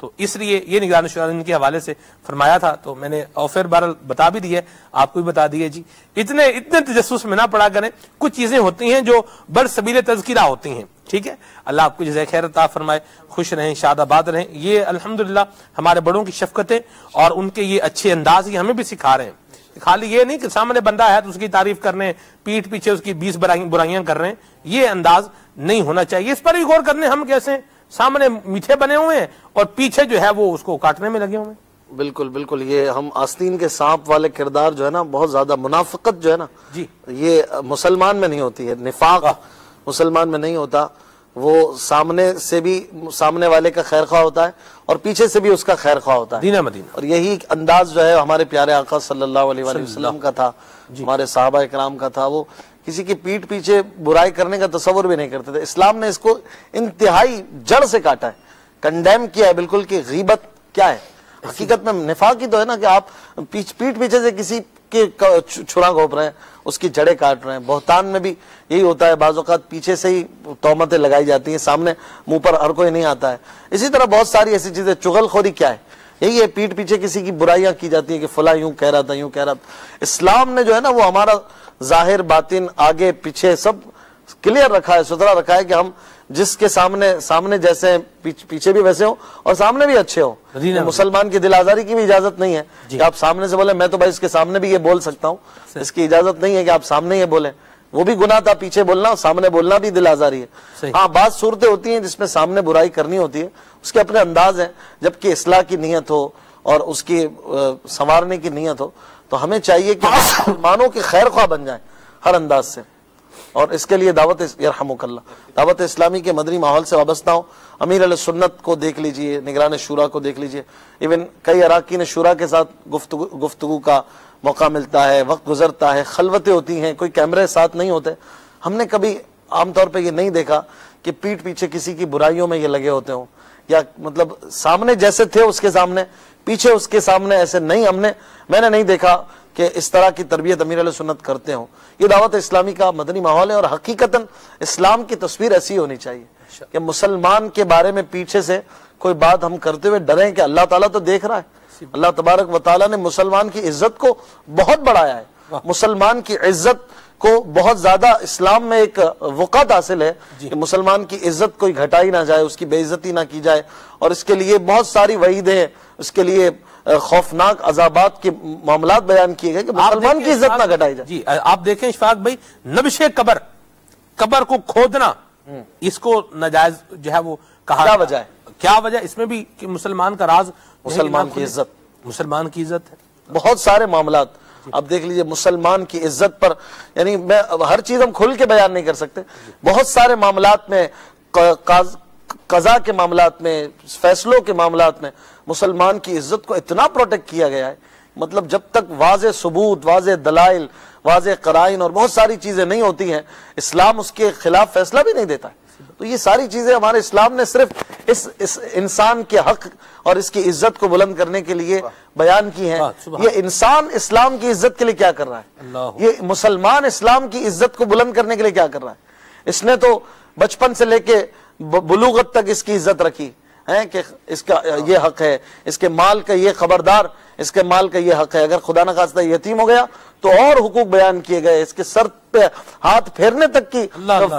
تو اس لیے یہ نگران شورا کے حوالے سے فرمایا تھا، تو میں نے آفر بہرحال بتا بھی دیا ہے، آپ کو بھی بتا دیے جی، اتنے تجسس میں نہ پڑا کریں، کچھ چیزیں ہوتی ہیں جو بر سبیل تذکرہ ہوتی ہیں، ٹھیک ہے، اللہ آپ کو جزائے خیر عطا فرمائے، خوش رہیں، شاد آباد رہیں۔ یہ الحمدللہ ہمارے بڑوں کی شفقتیں اور ان کے یہ اچھے انداز یہ ہمیں بھی سکھا رہے ہیں، خالی یہ نہیں کہ سامنے بندہ ہے تو اس کی تعریف کرنے، پیٹھ پیچھے اس کی 20 برائیاں کر رہے ہیں، یہ انداز نہیں ہونا چاہیے، اس پر بھی غور کرنے ہم کیسے ہیں، سامنے میٹھے بنے ہوئے ہیں اور پیچھے جو ہے وہ اس کو کاٹنے میں لگے ہوئے ہیں۔ بالکل بالکل، یہ ہم آستین کے سانپ والے کردار جو ہے نا، بہت زیادہ منافقت جو ہے نا جی، یہ مسلمان میں نہیں ہوتی ہے، نفاق مسلمان میں نہیں ہوتا، وہ سامنے سے بھی سامنے والے کا خیر خواہ ہوتا ہے اور پیچھے سے بھی اس کا خیر خواہ ہوتا ہے، دینہ مدینہ، اور یہی انداز جو ہے ہمارے پیارے آقا صلی اللہ علیہ وآلہ وسلم کا تھا، ہمارے صحابہ اکرام کا تھا، وہ کسی کی پیٹھ پیچھے برائی کرنے کا تصور بھی نہیں کرتے تھے۔ اسلام نے اس کو انتہائی جڑ سے کاٹا ہے، کنڈیم کیا ہے بالکل، کہ غیبت کیا ہے، حقیقت میں نفاق ہی تو ہے نا، کہ آپ پیٹھ پیچھے سے کسی کے چھرا گھونپ رہے ہیں، اس کی جڑیں کاٹ رہے ہیں۔ بہتان میں بھی یہی ہوتا ہے، بعض اوقات پیچھے سے ہی تہمتیں لگائی جاتی ہیں، سامنے منہ پر ہر کوئی نہیں آتا ہے۔ اسی طرح بہت ساری ایسی چیزیں، چغل خوری کیا ہے، یہی ہے، پیٹھ پیچھے کسی کی برائیاں کی جاتی ہیں کہ فلاں یوں کہہ رہا تھا، یوں کہہ رہا تھا۔ اسلام نے جو ہے نا وہ ہمارا ظاہر باطن آگے پیچھے سب کلیئر رکھا ہے، ستھرا رکھا ہے، کہ ہم جس کے سامنے جیسے پیچھے بھی ویسے ہوں اور سامنے بھی اچھے ہوں۔ مسلمان کی دل آزاری کی بھی اجازت نہیں ہے کہ آپ سامنے سے بولیں، میں تو بھائی اس کے سامنے بھی یہ بول سکتا ہوں، اس کی اجازت نہیں ہے کہ آپ سامنے یہ بولیں، وہ بھی گناہ تھا، پیچھے بولنا، سامنے بولنا بھی دل آزاری ہے۔ ہاں، بعض صورتیں ہوتی ہیں جس میں سامنے برائی کرنی ہوتی ہے، اس کے اپنے انداز ہیں، جبکہ اصلاح کی نیت ہو اور اس کی سنوارنے کی نیت ہو، تو ہمیں چاہیے کہ مسلمانوں کے خیر خواہ بن جائیں ہر انداز سے، اور اس کے لیے یرحمک اللہ، دعوت اسلامی کے مدنی ماحول سے وابستہ ہوں۔ امیر علیہ سنت کو دیکھ لیجئے، نگران شورا کو دیکھ لیجئے، ایون کئی اراکین شورا کے ساتھ گفتگو کا موقع ملتا ہے، وقت گزرتا ہے، خلوتیں ہوتی ہیں، کوئی کیمرے ساتھ نہیں ہوتے۔ ہم نے کبھی عام طور پہ یہ نہیں دیکھا کہ پیٹھ پیچھے کسی کی برائیوں میں یہ لگے ہوتے ہوں، یا مطلب سامنے جیسے تھے اس کے سامنے، پیچھے اس کے سامنے ایسے نہیں، میں نے نہیں دیکھا کہ اس طرح کی تربیت امیر علیہ سنت کرتے ہوں۔ یہ دعوت اسلامی کا مدنی ماحول ہے، اور حقیقتاً اسلام کی تصویر ایسی ہونی چاہیے کہ مسلمان کے بارے میں پیچھے سے کوئی بات ہم کرتے ہوئے ڈریں کہ اللہ تعالیٰ تو دیکھ رہا ہے۔ اللہ تبارک و تعالیٰ نے مسلمان کی عزت کو بہت بڑھایا ہے، مسلمان کی عزت کو بہت زیادہ اسلام میں ایک وقت حاصل ہے کہ مسلمان کی عزت کوئی گھٹائی نہ جائے، اس کی بے عزتی نہ کی جائے، اور اس کے لیے بہت ساری وعیدیں ہیں، اس کے لیے خوفناک عذابات کے معاملات بیان کیے گئے کہ مسلمان کی عزت نہ گھٹائی جائے۔ جی آپ دیکھیں اشفاق بھائی، نبش قبر کو کھودنا، اس کو ناجائز جو ہے وہ کہا، کیا وجہ ہے؟ کیا وجہ اس میں بھی کہ مسلمان کا راز، مسلمان کی عزت، مسلمان کی عزت ہے۔ بہت سارے معاملات اب دیکھ لیجئے مسلمان کی عزت پر، یعنی میں ہر چیز ہم کھل کے بیان نہیں کر سکتے، بہت سارے معاملات میں، قضاء کے معاملات میں، فیصلوں کے معاملات میں مسلمان کی عزت کو اتنا پروٹیکٹ کیا گیا ہے، مطلب جب تک واضح ثبوت، واضح دلائل، واضح قرائن اور بہت ساری چیزیں نہیں ہوتی ہیں، اسلام اس کے خلاف فیصلہ بھی نہیں دیتا ہے۔ تو یہ ساری چیزیں ہمارے اسلام نے صرف اس انسان کے حق اور اس کی عزت کو بلند کرنے کے لیے بیان کی ہیں۔ یہ انسان اسلام کی عزت کے لیے کیا کر رہا ہے؟ یہ مسلمان اسلام کی عزت کو بلند کرنے کے لیے کیا کر رہا ہے؟ اس نے تو بچپن سے لے کے بلوغت تک اس کی عزت رکھی ہے کہ اس کا یہ حق ہے، اس کے مال کا یہ خبردار، اس کے مال کا یہ حق ہے، اگر خدا نخواستہ یتیم ہو گیا تو اور حقوق بیان کیے گئے، اس کے سر پہ ہاتھ پھیرنے تک کی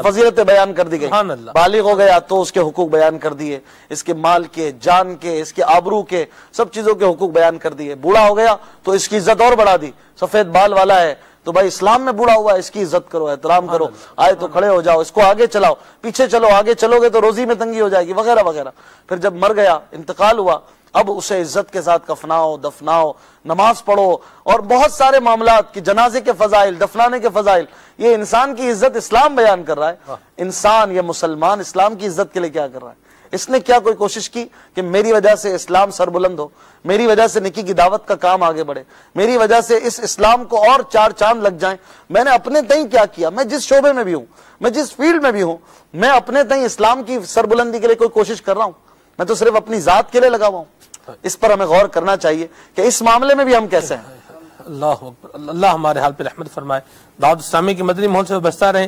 فضیلتیں بیان کر دی گئی، بالغ ہو گیا تو اس کے حقوق بیان کر دیے، اس کے مال کے، جان کے، اس کے آبرو کے، سب چیزوں کے حقوق بیان کر دیے۔ بوڑھا ہو گیا تو اس کی عزت اور بڑھا دی، سفید بال والا ہے تو بھائی اسلام میں بوڑھا ہوا ہے، اس کی عزت کرو، احترام کرو، آئے تو کھڑے ہو جاؤ، اس کو آگے چلاؤ، پیچھے چلو، آگے چلو گے تو روزی میں تنگی ہو جائے گی، وغیرہ وغیرہ۔ پھر جب مر گیا، انتقال ہوا، اب اسے عزت کے ساتھ کفناؤ، دفناؤ، نماز پڑھو، اور بہت سارے معاملات کی جنازے کے فضائل، دفنانے کے فضائل، یہ انسان کی عزت اسلام بیان کر رہا ہے۔ انسان یا مسلمان اسلام کی عزت کے لیے کیا کر رہا ہے؟ اس نے کیا کوئی کوشش کی کہ میری وجہ سے اسلام سر بلند ہو، میری وجہ سے نکی کی دعوت کا کام آگے بڑھے، میری وجہ سے اس اسلام کو اور چار چاند لگ جائیں؟ میں نے اپنے تئیں کیا کیا؟ میں جس شعبے میں بھی ہوں، میں جس فیلڈ میں بھی ہوں، میں اپنے تئیں اسلام کی سربلندی کے لیے کوئی کوشش کر رہا ہوں؟ میں تو صرف اپنی ذات کے لیے لگا ہوا ہوں۔ اس پر ہمیں غور کرنا چاہیے کہ اس معاملے میں بھی ہم کیسے ہیں۔ اللہ اکبر، اللہ ہمارے حال پہ رحمت فرمائے۔ دعوت اسلامی کی مدنی ماحول سے وابستہ رہیں۔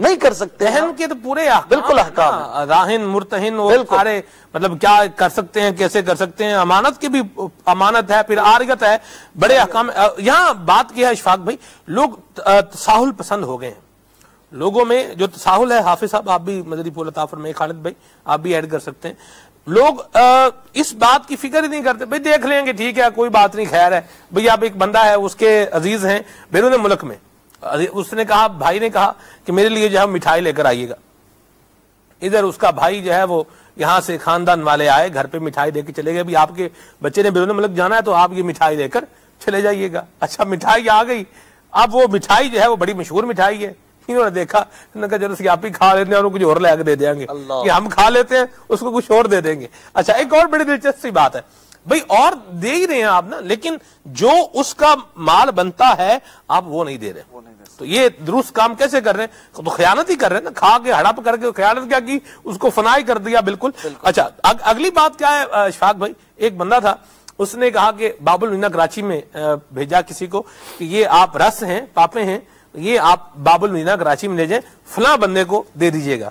نہیں کر سکتے. رہن کے تو پورے بالکل احکام, راہن مرتہن اور سارے مطلب کیا کر سکتے ہیں, کیسے کر سکتے ہیں, امانت کی بھی امانت ہے, پھر عاریت ہے, بڑے احکام. یہاں بات کیا ہے اشفاق بھائی, لوگ تساہل پسند ہو گئے ہیں. لوگوں میں جو تساہل ہے, حافظ صاحب آپ بھی مدنی پھول عطا فرمائیں, خالد بھائی آپ بھی ایڈ کر سکتے ہیں, لوگ اس بات کی فکر ہی نہیں کرتے, بھئی دیکھ لیں گے, ٹھیک ہے کوئی بات نہیں, خیر ہے. بھئی اب ایک بندہ ہے, اس کے عزیز ہیں بیرون ملک میں, اس نے کہا, بھائی نے کہا کہ میرے لیے جو ہے مٹھائی لے کر آئیے گا. ادھر اس کا بھائی جو ہے وہ یہاں سے خاندان والے آئے, گھر پہ مٹھائی دے کے چلے گئے, بھی آپ کے بچے نے بیرون ملک جانا ہے تو آپ یہ مٹھائی لے کر چلے جائیے گا. اچھا مٹھائی آ گئی, اب وہ مٹھائی جو ہے وہ بڑی مشہور مٹھائی ہے. انہوں نے دیکھا, انہوں نے کہا چلو آپ ہی کھا لیتے ہیں, اور کچھ اور لے کے دے دیں گے, کہ ہم کھا لیتے ہیں اس کو کچھ اور دے دیں گے. اچھا ایک اور بڑی دلچسپ سی بات ہے, بھئی اور دے ہی رہے ہیں آپ نا, لیکن جو اس کا مال بنتا ہے آپ وہ نہیں دے رہے. تو یہ درست کام کیسے کر رہے ہیں؟ تو خیانت ہی کر رہے ہیں نا, کھا کے ہڑپ کر کے خیانت کیا کی, اس کو فنائی کر دیا بالکل. اچھا اگلی بات کیا ہے اشفاق بھائی, ایک بندہ تھا, اس نے کہا کہ باب المدینہ کراچی میں بھیجا کسی کو کہ یہ آپ رس ہیں, پاپے ہیں, یہ آپ باب المدینہ کراچی میں لے جائیں, فلاں بندے کو دے دیجئے گا.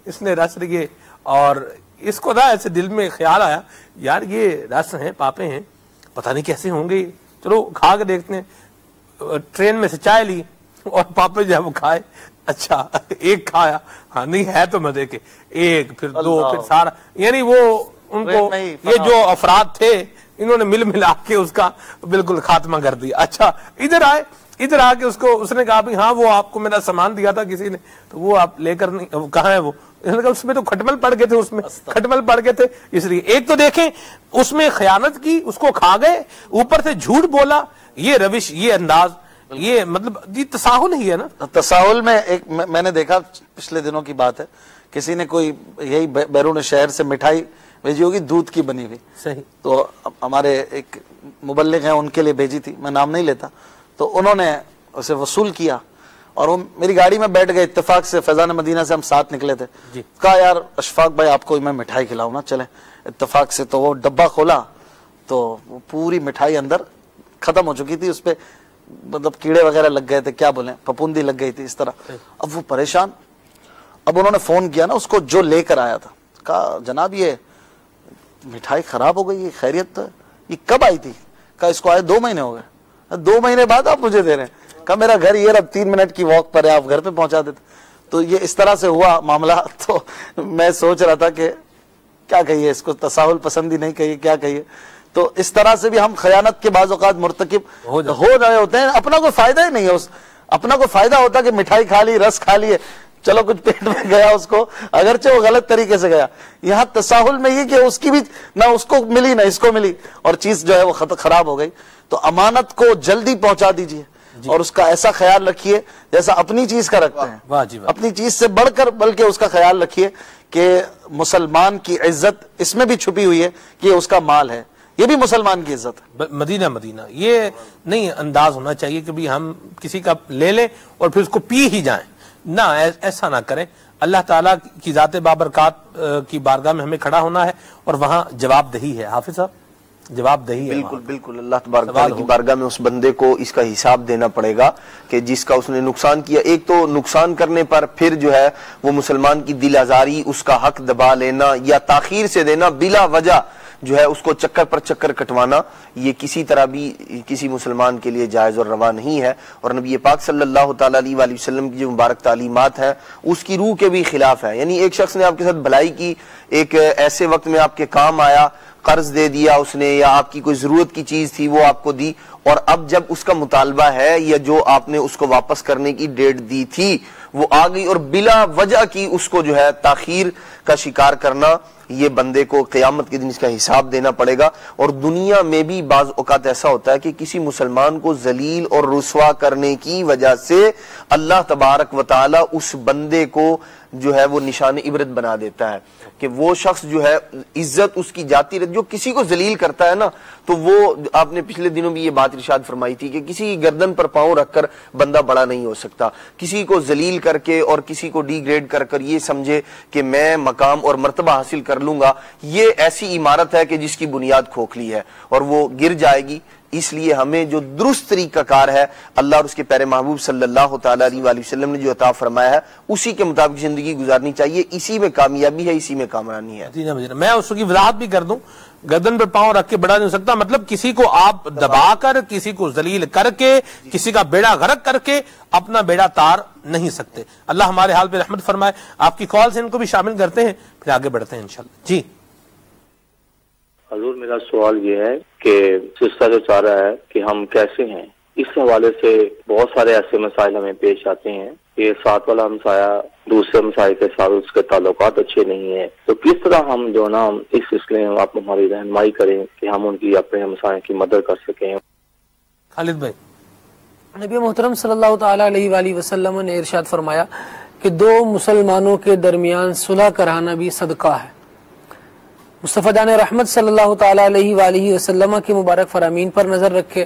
اس نے رس لیے, اور اس کو نا ایسے دل میں خیال آیا, یار یہ رس ہیں, پاپے ہیں, پتہ نہیں کیسے ہوں گے, چلو کھا کے دیکھتے ہیں. ٹرین میں سے چائے لی اور پاپے جو ہے وہ کھائے. اچھا ایک کھایا, ہاں نہیں ہے تو مزے کے, ایک پھر دو, پھر سارا, یعنی وہ ان کو یہ جو افراد تھے انہوں نے مل ملا کے اس کا بالکل خاتمہ کر دیا. اچھا ادھر آئے, ادھر آ کے اس نے کہا بھی ہاں وہ آپ کو میرا سامان دیا تھا کسی نے, تو وہ آپ لے کر نہیں, کہاں ہے وہ؟ اس میں تو کھٹمل پڑ گئے تھے, اس میں کھٹمل پڑ گئے تھے. اس لیے ایک تو دیکھیں اس میں خیانت کی, اس کو کھا گئے, اوپر سے جھوٹ بولا, یہ روش, یہ انداز, یہ مطلب یہ تساہل ہی ہے نا. تساہل میں ایک میں نے دیکھا پچھلے دنوں کی بات ہے, کسی نے کوئی یہی بیرون شہر سے مٹھائی بھیجی ہوگی دودھ کی بنی ہوئی, صحیح, تو ہمارے ایک مبلغ ہیں ان کے لیے بھیجی تھی, میں نام نہیں لیتا, تو انہوں نے اسے وصول کیا اور وہ میری گاڑی میں بیٹھ گئے, اتفاق سے فیضان مدینہ سے ہم ساتھ نکلے تھے. کہا یار اشفاق بھائی آپ کو میں مٹھائی کھلاؤں نا, چلیں. اتفاق سے تو وہ ڈبہ کھولا تو وہ پوری مٹھائی اندر ختم ہو چکی تھی, اس پہ مطلب کیڑے وغیرہ لگ گئے تھے, کیا بولیں, پھپھوندی لگ گئی تھی اس طرح. اب وہ پریشان, اب انہوں نے فون کیا نا اس کو جو لے کر آیا تھا, کہا جناب یہ مٹھائی خراب ہو گئی, یہ خیریت تو ہے, یہ کب آئی تھی؟ کہا اس کو آئے 2 مہینے ہو گئے. 2 مہینے بعد آپ مجھے دے رہے ہیں؟ کہا میرا گھر یہ اب 3 منٹ کی واک پر ہے, آپ گھر پہ پہنچا دیتے. تو یہ اس طرح سے ہوا معاملہ. تو میں سوچ رہا تھا کہ کیا کہیے اس کو, تساہل پسندی نہیں کہیے, کیا کہیے. تو اس طرح سے بھی ہم خیانت کے بعض اوقات مرتکب ہو رہے ہوتے ہیں, اپنا کوئی فائدہ ہی نہیں ہے, اپنا کوئی فائدہ ہوتا کہ مٹھائی کھا لی, رس کھا لیے, چلو کچھ پیٹ میں گیا اس کو, اگرچہ وہ غلط طریقے سے گیا. یہاں تساہل میں یہ کہ اس کی بھی نہ اس کو ملی نہ اس کو ملی, اور چیز جو ہے وہ خراب ہو گئی. تو امانت کو جلدی پہنچا دیجئے, اور اس کا ایسا خیال رکھیے جیسا اپنی چیز کا رکھتے ہیں, اپنی چیز سے بڑھ کر بلکہ اس کا خیال رکھیے کہ مسلمان کی عزت اس میں بھی چھپی ہوئی ہے کہ اس کا مال ہے, یہ بھی مسلمان کی عزت ہے. مدینہ یہ نہیں انداز ہونا چاہیے کہ بھی ہم کسی کا لے لیں اور پھر اس کو پی ہی جائیں, نہ ایسا نہ کریں. اللہ تعالیٰ کی ذات بابرکات کی بارگاہ میں ہمیں کھڑا ہونا ہے, اور وہاں جواب دہی ہے. حافظ صاحب جواب دہی ہے, بالکل بالکل. اللہ تبارک تعالیٰ کی بارگاہ میں اس بندے کو اس کا حساب دینا پڑے گا کہ جس کا اس نے نقصان کیا. ایک تو نقصان کرنے پر پھر جو ہے وہ مسلمان کی دل آزاری, اس کا حق دبا لینا یا تاخیر سے دینا, بلا وجہ جو ہے اس کو چکر پر چکر کٹوانا, یہ کسی طرح بھی کسی مسلمان کے لیے جائز اور روا نہیں ہے. اور نبی پاک صلی اللہ تعالیٰ علیہ وآلہ وسلم کی جو مبارک تعلیمات ہیں اس کی روح کے بھی خلاف ہے. یعنی ایک شخص نے آپ کے ساتھ بھلائی کی, ایک ایسے وقت میں آپ کے کام آیا, قرض دے دیا اس نے, یا آپ کی کوئی ضرورت کی چیز تھی وہ آپ کو دی, اور اب جب اس کا مطالبہ ہے یا جو آپ نے اس کو واپس کرنے کی ڈیٹ دی تھی وہ آ گئی, اور بلا وجہ کی اس کو جو ہے تاخیر کا شکار کرنا, یہ بندے کو قیامت کے دن اس کا حساب دینا پڑے گا. اور دنیا میں بھی بعض اوقات ایسا ہوتا ہے کہ کسی مسلمان کو ذلیل اور رسوا کرنے کی وجہ سے اللہ تبارک و تعالی اس بندے کو جو ہے وہ نشان عبرت بنا دیتا ہے کہ وہ شخص جو ہے عزت اس کی جاتی رہتی. جو کسی کو ذلیل کرتا ہے نا, تو وہ آپ نے پچھلے دنوں بھی یہ بات ارشاد فرمائی تھی کہ کسی کی گردن پر پاؤں رکھ کر بندہ بڑا نہیں ہو سکتا. کسی کو ذلیل کر کے اور کسی کو ڈی گریڈ کر کر یہ سمجھے کہ میں مقام اور مرتبہ حاصل کر لوں گا, یہ ایسی عمارت ہے کہ جس کی بنیاد کھوکھلی ہے اور وہ گر جائے گی. اس لیے ہمیں جو درست طریقہ کار ہے اللہ اور اس کے پیارے محبوب صلی اللہ تعالی علیہ وآلہ وسلم نے جو عطا فرمایا ہے اسی کے مطابق زندگی گزارنی چاہیے. اسی میں کامیابی ہے, اسی میں کامرانی ہے. میں اس کی وضاحت بھی کر دوں, گردن پر پاؤں رکھ کے بڑا نہیں ہو سکتا, مطلب کسی کو آپ دبا کر, کسی کو ذلیل کر کے, کسی کا بیڑا غرق کر کے اپنا بیڑا تار نہیں سکتے. اللہ ہمارے حال پہ رحمت فرمائے. آپ کی کالز ان کو بھی شامل کرتے ہیں, پھر آگے بڑھتے ہیں انشاءاللہ. جی حضور, میرا سوال یہ ہے کہ سلسلہ جو چاہ رہا ہے کہ ہم کیسے ہیں, اس حوالے سے بہت سارے ایسے مسائل ہمیں پیش آتے ہیں کہ ساتھ والا ہمسایہ دوسرے ہمسائے کے ساتھ اس کے تعلقات اچھے نہیں ہیں, تو کس طرح ہم جو نا اس سلسلے میں آپ ہماری رہنمائی کریں کہ ہم ان کی اپنے ہمسائے کی مدد کر سکیں. خالد بھائی, نبی محترم صلی اللہ تعالی علیہ وآلہ وسلم نے ارشاد فرمایا کہ دو مسلمانوں کے درمیان صلح کرانا بھی صدقہ ہے. مصطفیٰ جان رحمت صلی اللہ تعالی علیہ وآلہ وسلم کی مبارک فرامین پر نظر رکھے,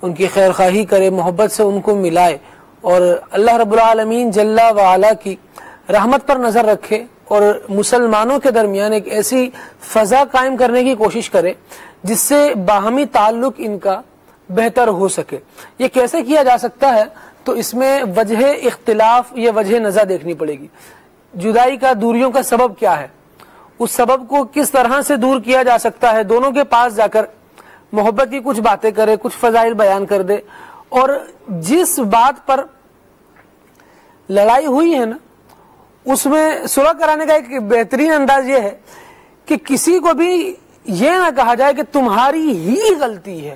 ان کی خیر خواہی کرے, محبت سے ان کو ملائے, اور اللہ رب العالمین جل وعلا کی رحمت پر نظر رکھے, اور مسلمانوں کے درمیان ایک ایسی فضا قائم کرنے کی کوشش کرے جس سے باہمی تعلق ان کا بہتر ہو سکے. یہ کیسے کیا جا سکتا ہے, تو اس میں وجہ اختلاف یا وجہ نظر دیکھنی پڑے گی. جدائی کا, دوریوں کا سبب کیا ہے, اس سبب کو کس طرح سے دور کیا جا سکتا ہے. دونوں کے پاس جا کر محبت کی کچھ باتیں کرے, کچھ فضائل بیان کر دے, اور جس بات پر لڑائی ہوئی ہے نا اس میں صلح کرانے کا ایک بہترین انداز یہ ہے کہ کسی کو بھی یہ نہ کہا جائے کہ تمہاری ہی غلطی ہے,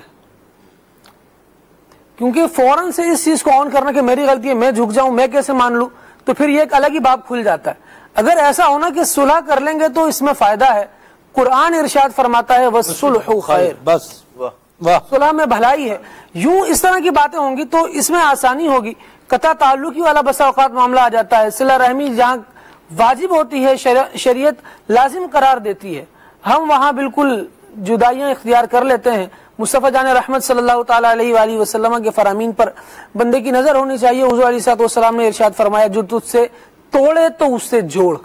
کیونکہ فوراً سے اس چیز کو آن کرنا کہ میری غلطی ہے, میں جھک جاؤں, میں کیسے مان لوں, تو پھر یہ ایک الگ ہی باب کھل جاتا ہے. اگر ایسا ہونا کہ صلح کر لیں گے تو اس میں فائدہ ہے. قرآن ارشاد فرماتا ہے وَالصُّلْحُ خَيْرٌ, بس صلح میں بھلائی ہے. یوں اس طرح کی باتیں ہوں گی تو اس میں آسانی ہوگی. قطع تعلقی والا بسا اوقات معاملہ آ جاتا ہے, صلہ رحمی جہاں واجب ہوتی ہے شریعت لازم قرار دیتی ہے, ہم وہاں بالکل جدائیاں اختیار کر لیتے ہیں. مصطفیٰ جان رحمت صلی اللہ تعالی علیہ وآلہ وسلم کے فرامین پر بندے کی نظر ہونی چاہیے. حضور علیہ السلام نے ارشاد فرمایا جو تجھ سے توڑے تو اس سے جوڑ,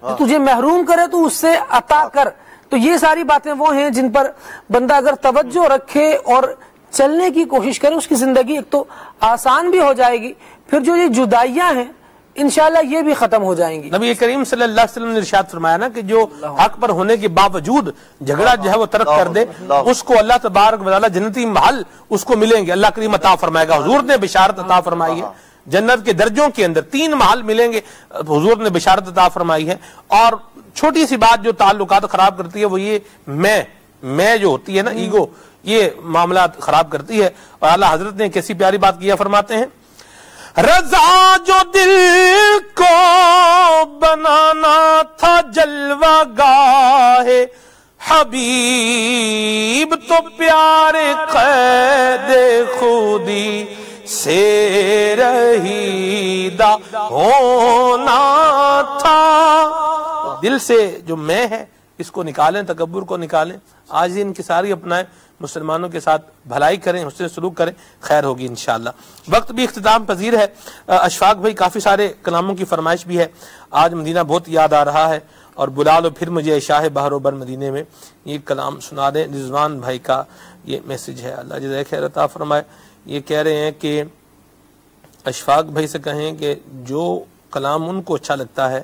جو تجھے محروم کرے تو اس سے عطا کر. تو یہ ساری باتیں وہ ہیں جن پر بندہ اگر توجہ رکھے اور چلنے کی کوشش کرے, اس کی زندگی ایک تو آسان بھی ہو جائے گی, پھر جو یہ جدائیاں ہیں انشاءاللہ یہ بھی ختم ہو جائیں گی. نبی کریم صلی اللہ علیہ وسلم نے ارشاد فرمایا نا کہ جو حق پر ہونے کے باوجود جھگڑا جو ہے وہ ترک کر دے, اس کو اللہ تبارک و تعالی جنتی محل اس کو ملیں گے, اللہ کریم عطا فرمائے گا. حضور نے بشارت عطا فرمائی ہے, جنت کے درجوں کے اندر 3 محل ملیں گے, حضور نے بشارت عطا فرمائی ہے. اور چھوٹی سی بات جو تعلقات خراب کرتی ہے وہ یہ میں جو ہوتی ہے نا, ایگو, یہ معاملات خراب کرتی ہے. اور اعلیٰ حضرت نے کیسی پیاری بات کیا فرماتے ہیں, رضا جو دل کو بنانا تھا جلوہ گاہ حبیب, تو پیارے قید خودی سے رہیدہ ہونا تھا. دل سے جو میں ہے اس کو نکالیں, تکبر کو نکالیں, آج ان کی ساری اپنائیں, مسلمانوں کے ساتھ بھلائی کریں, حسن سلوک کریں, خیر ہوگی انشاءاللہ. وقت بھی اختتام پذیر ہے. اشفاق بھائی کافی سارے کلاموں کی فرمائش بھی ہے. آج مدینہ بہت یاد آ رہا ہے, اور بلا لو پھر مجھے شاہ بہر و بر مدینے میں, یہ کلام سنا دیں. رضوان بھائی کا یہ میسج ہے, اللہ جزائے خیر عطا فرمائے. یہ کہہ رہے ہیں کہ اشفاق بھائی سے کہیں کہ جو کلام ان کو اچھا لگتا ہے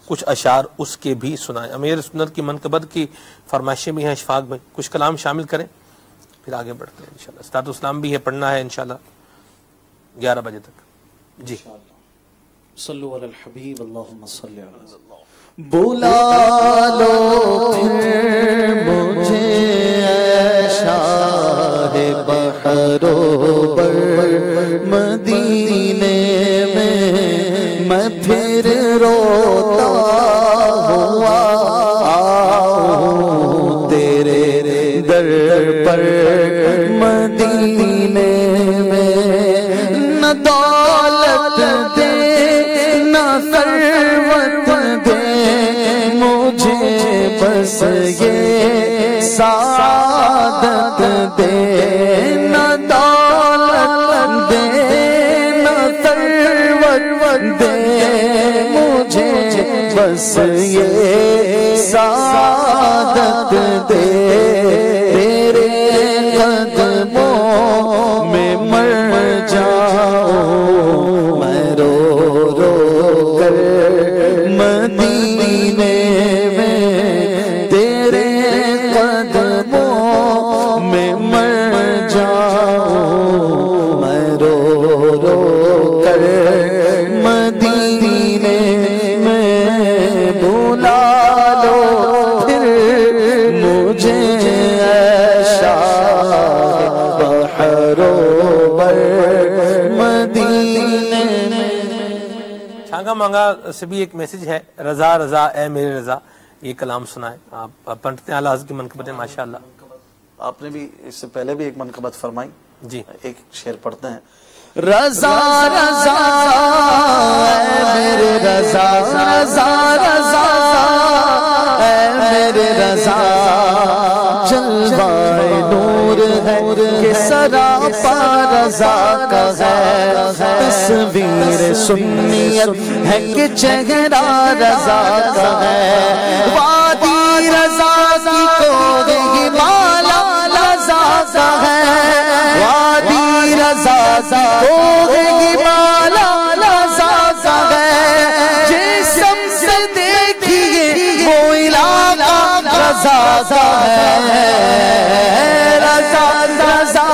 کچھ اشعار اس کے بھی سنائیں. امیر سنت کی منقبت کی فرمائشیں بھی ہیں. اشفاق بھائی کچھ کلام شامل کریں, پھر آگے بڑھتے ہیں انشاءاللہ. استاد اسلام بھی ہے, پڑھنا ہے انشاءاللہ 11 بجے تک. جی صلو علی الحبیب اللہم صلی علی. بلا لو پھر مجھے اے شاہ بحر و بر مدینے میں پھر روتا ہوا آؤں تیرے در پر مدینے میں. نہ دولت دے نہ ثروت دے مجھے, بس یہ سعادت دے. نہ دولت دے نہ ثروت دے مجھے, بس یہ سعادت دے. تیرے قدموں مانگا مانگا سے بھی ایک میسج ہے، رضا رضا اے میرے رضا، یہ کلام سنائے آپ پڑھتے ہیں اعلیٰ حضرت کی منقبتیں ماشاءاللہ. آپ نے بھی اس سے پہلے بھی ایک منقبت فرمائی جی، ایک شعر پڑھتے ہیں. رضا رضا اے میرے رضا رضا رضا اے میرے رضا، جلوہ نور ہے کہ سراپا رضا کا ہے، تصویر سنیت ہے کہ چہرہ رضا کا ہے، وادی رضا کی کوہ ہمالا رضا کا ہے، وادی رضا کی کوہ ہمالا رضا کا ہے، جسم سے دیکھیے وہ علاقہ رضا کا ہے، رضا رضا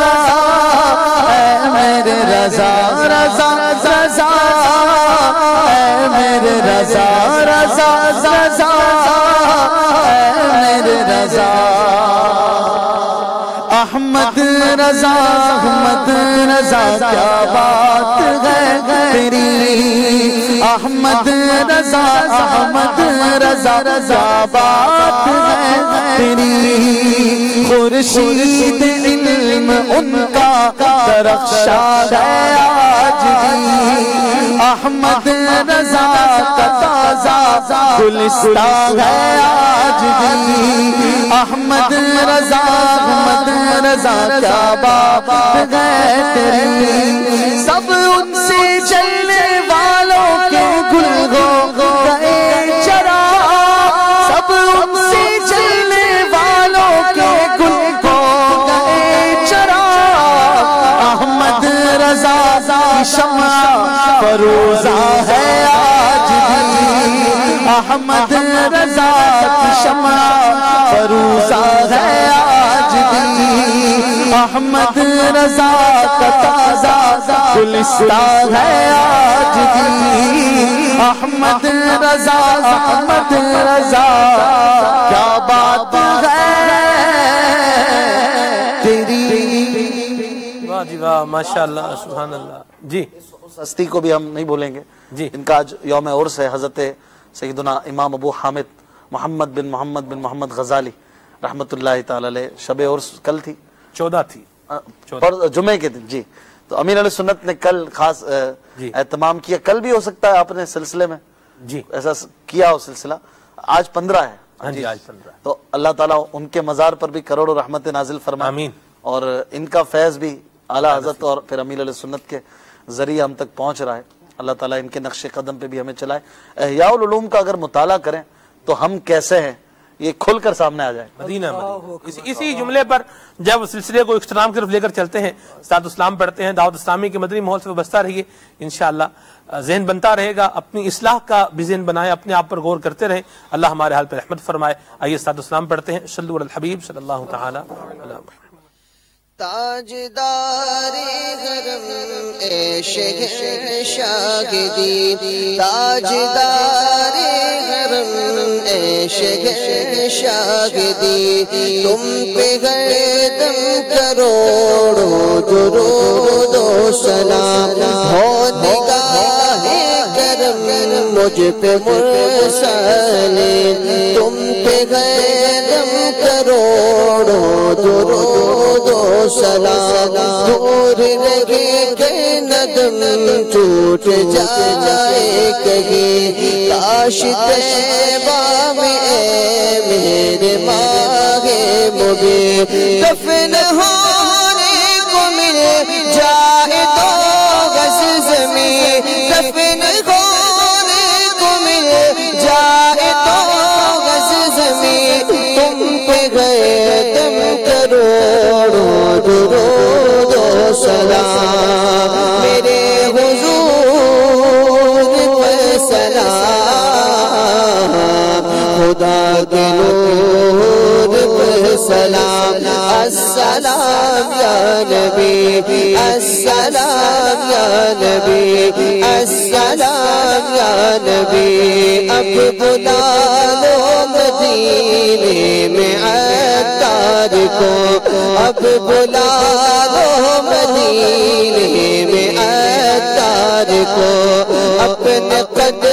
اے میرے رضا رضا رضا اے میرے رضا رضا رضا اے میرے رضا. احمد رضا احمد رضا کیا بات ہے تیری، احمد رضا احمد رضا کیا بات ہے تیری، خورشید علم ان کا درخشا ہے آج بھی، احمد رضا کا تازہ گلستان ہے آج بھی، احمد رضا احمد رضا کیا بات ہے تیری، سب ان سے چلنے والوں کے گل ہو گئے چراغ، سب ان سے چلنے والوں کے گل ہو گئے چراغ، احمد رضا کی شمع فروزہ ہے آج بھی، احمد رضا کی شمع فروزہ ہے آج بھی، احمد رضا کا تازہ گلستان ہے آج بھی، احمد رضا احمد رضا کیا بات ہے تیری. واہ جی واہ ماشاءاللہ سبحان اللہ. جی اس ہستی کو بھی ہم نہیں بولیں گے جی، ان کا آج یوم عرس ہے، حضرت سیدنا امام ابو حامد محمد بن محمد غزالی رحمت اللہ تعالی علیہ. شب عرس کل تھی، 14 تھی، جمعے کے دن. جی تو امیر علیہ سنت نے کل خاص اہتمام کیا، کل بھی ہو سکتا ہے آپ نے سلسلے میں جی ایسا کیا ہو سلسلہ. آج 15 ہے. ہاں جی آج 15. تو اللہ تعالیٰ ان کے مزار پر بھی کروڑوں رحمت نازل فرمائے، آمین. اور ان کا فیض بھی اعلیٰ حضرت اور پھر امیر علیہ سنت کے ذریعے ہم تک پہنچ رہا ہے. اللہ تعالیٰ ان کے نقش قدم پہ بھی ہمیں چلائے. احیاء العلوم کا اگر مطالعہ کریں تو ہم کیسے ہیں یہ کھل کر سامنے آ جائے. مدینہ اسی جملے پر جب سلسلے کو اختتام کی طرف لے کر چلتے ہیں، ساتھ اسلام پڑھتے ہیں، دعوت اسلامی کے مدنی ماحول سے وابستہ رہیے، انشاءاللہ ذہن بنتا رہے گا. اپنی اصلاح کا بھی ذہن بنائے، اپنے آپ پر غور کرتے رہیں، اللہ ہمارے حال پر رحمت فرمائے. آئیے ساتھ اسلام پڑھتے ہیں. صلو علی الحبیب صلی اللہ تعالی علی محمد. تاجدار حرم اے شہر شاہدی، تاجدار حرم اے شہر شاہدی، تم پہ ہر دم کروڑوں درود و سلام، ہو نگاہ کرم مجھ پہ مرسل، تم پہ ہر دم کروڑوں درود و سلام، دور لگے کہ ندم ٹوٹ جائے کہیں، کاش طیبہ میں اے میرے ماہ مبین دفن ہونے کو مل جائے تو گز زمین، دفن ہونے کو مل جائے تو گز زمین، تم پہ گئے دم کروڑوں درود و سلام، میرے حضور پہ سلام، خدا کے نور پہ سلام، السلام یا نبی، السلام یا نبی، السلام یا نبی. اب بلا لو مدینے میں عطار کو، اب بلا لو مدینے میں عطار کو، اپنے قدر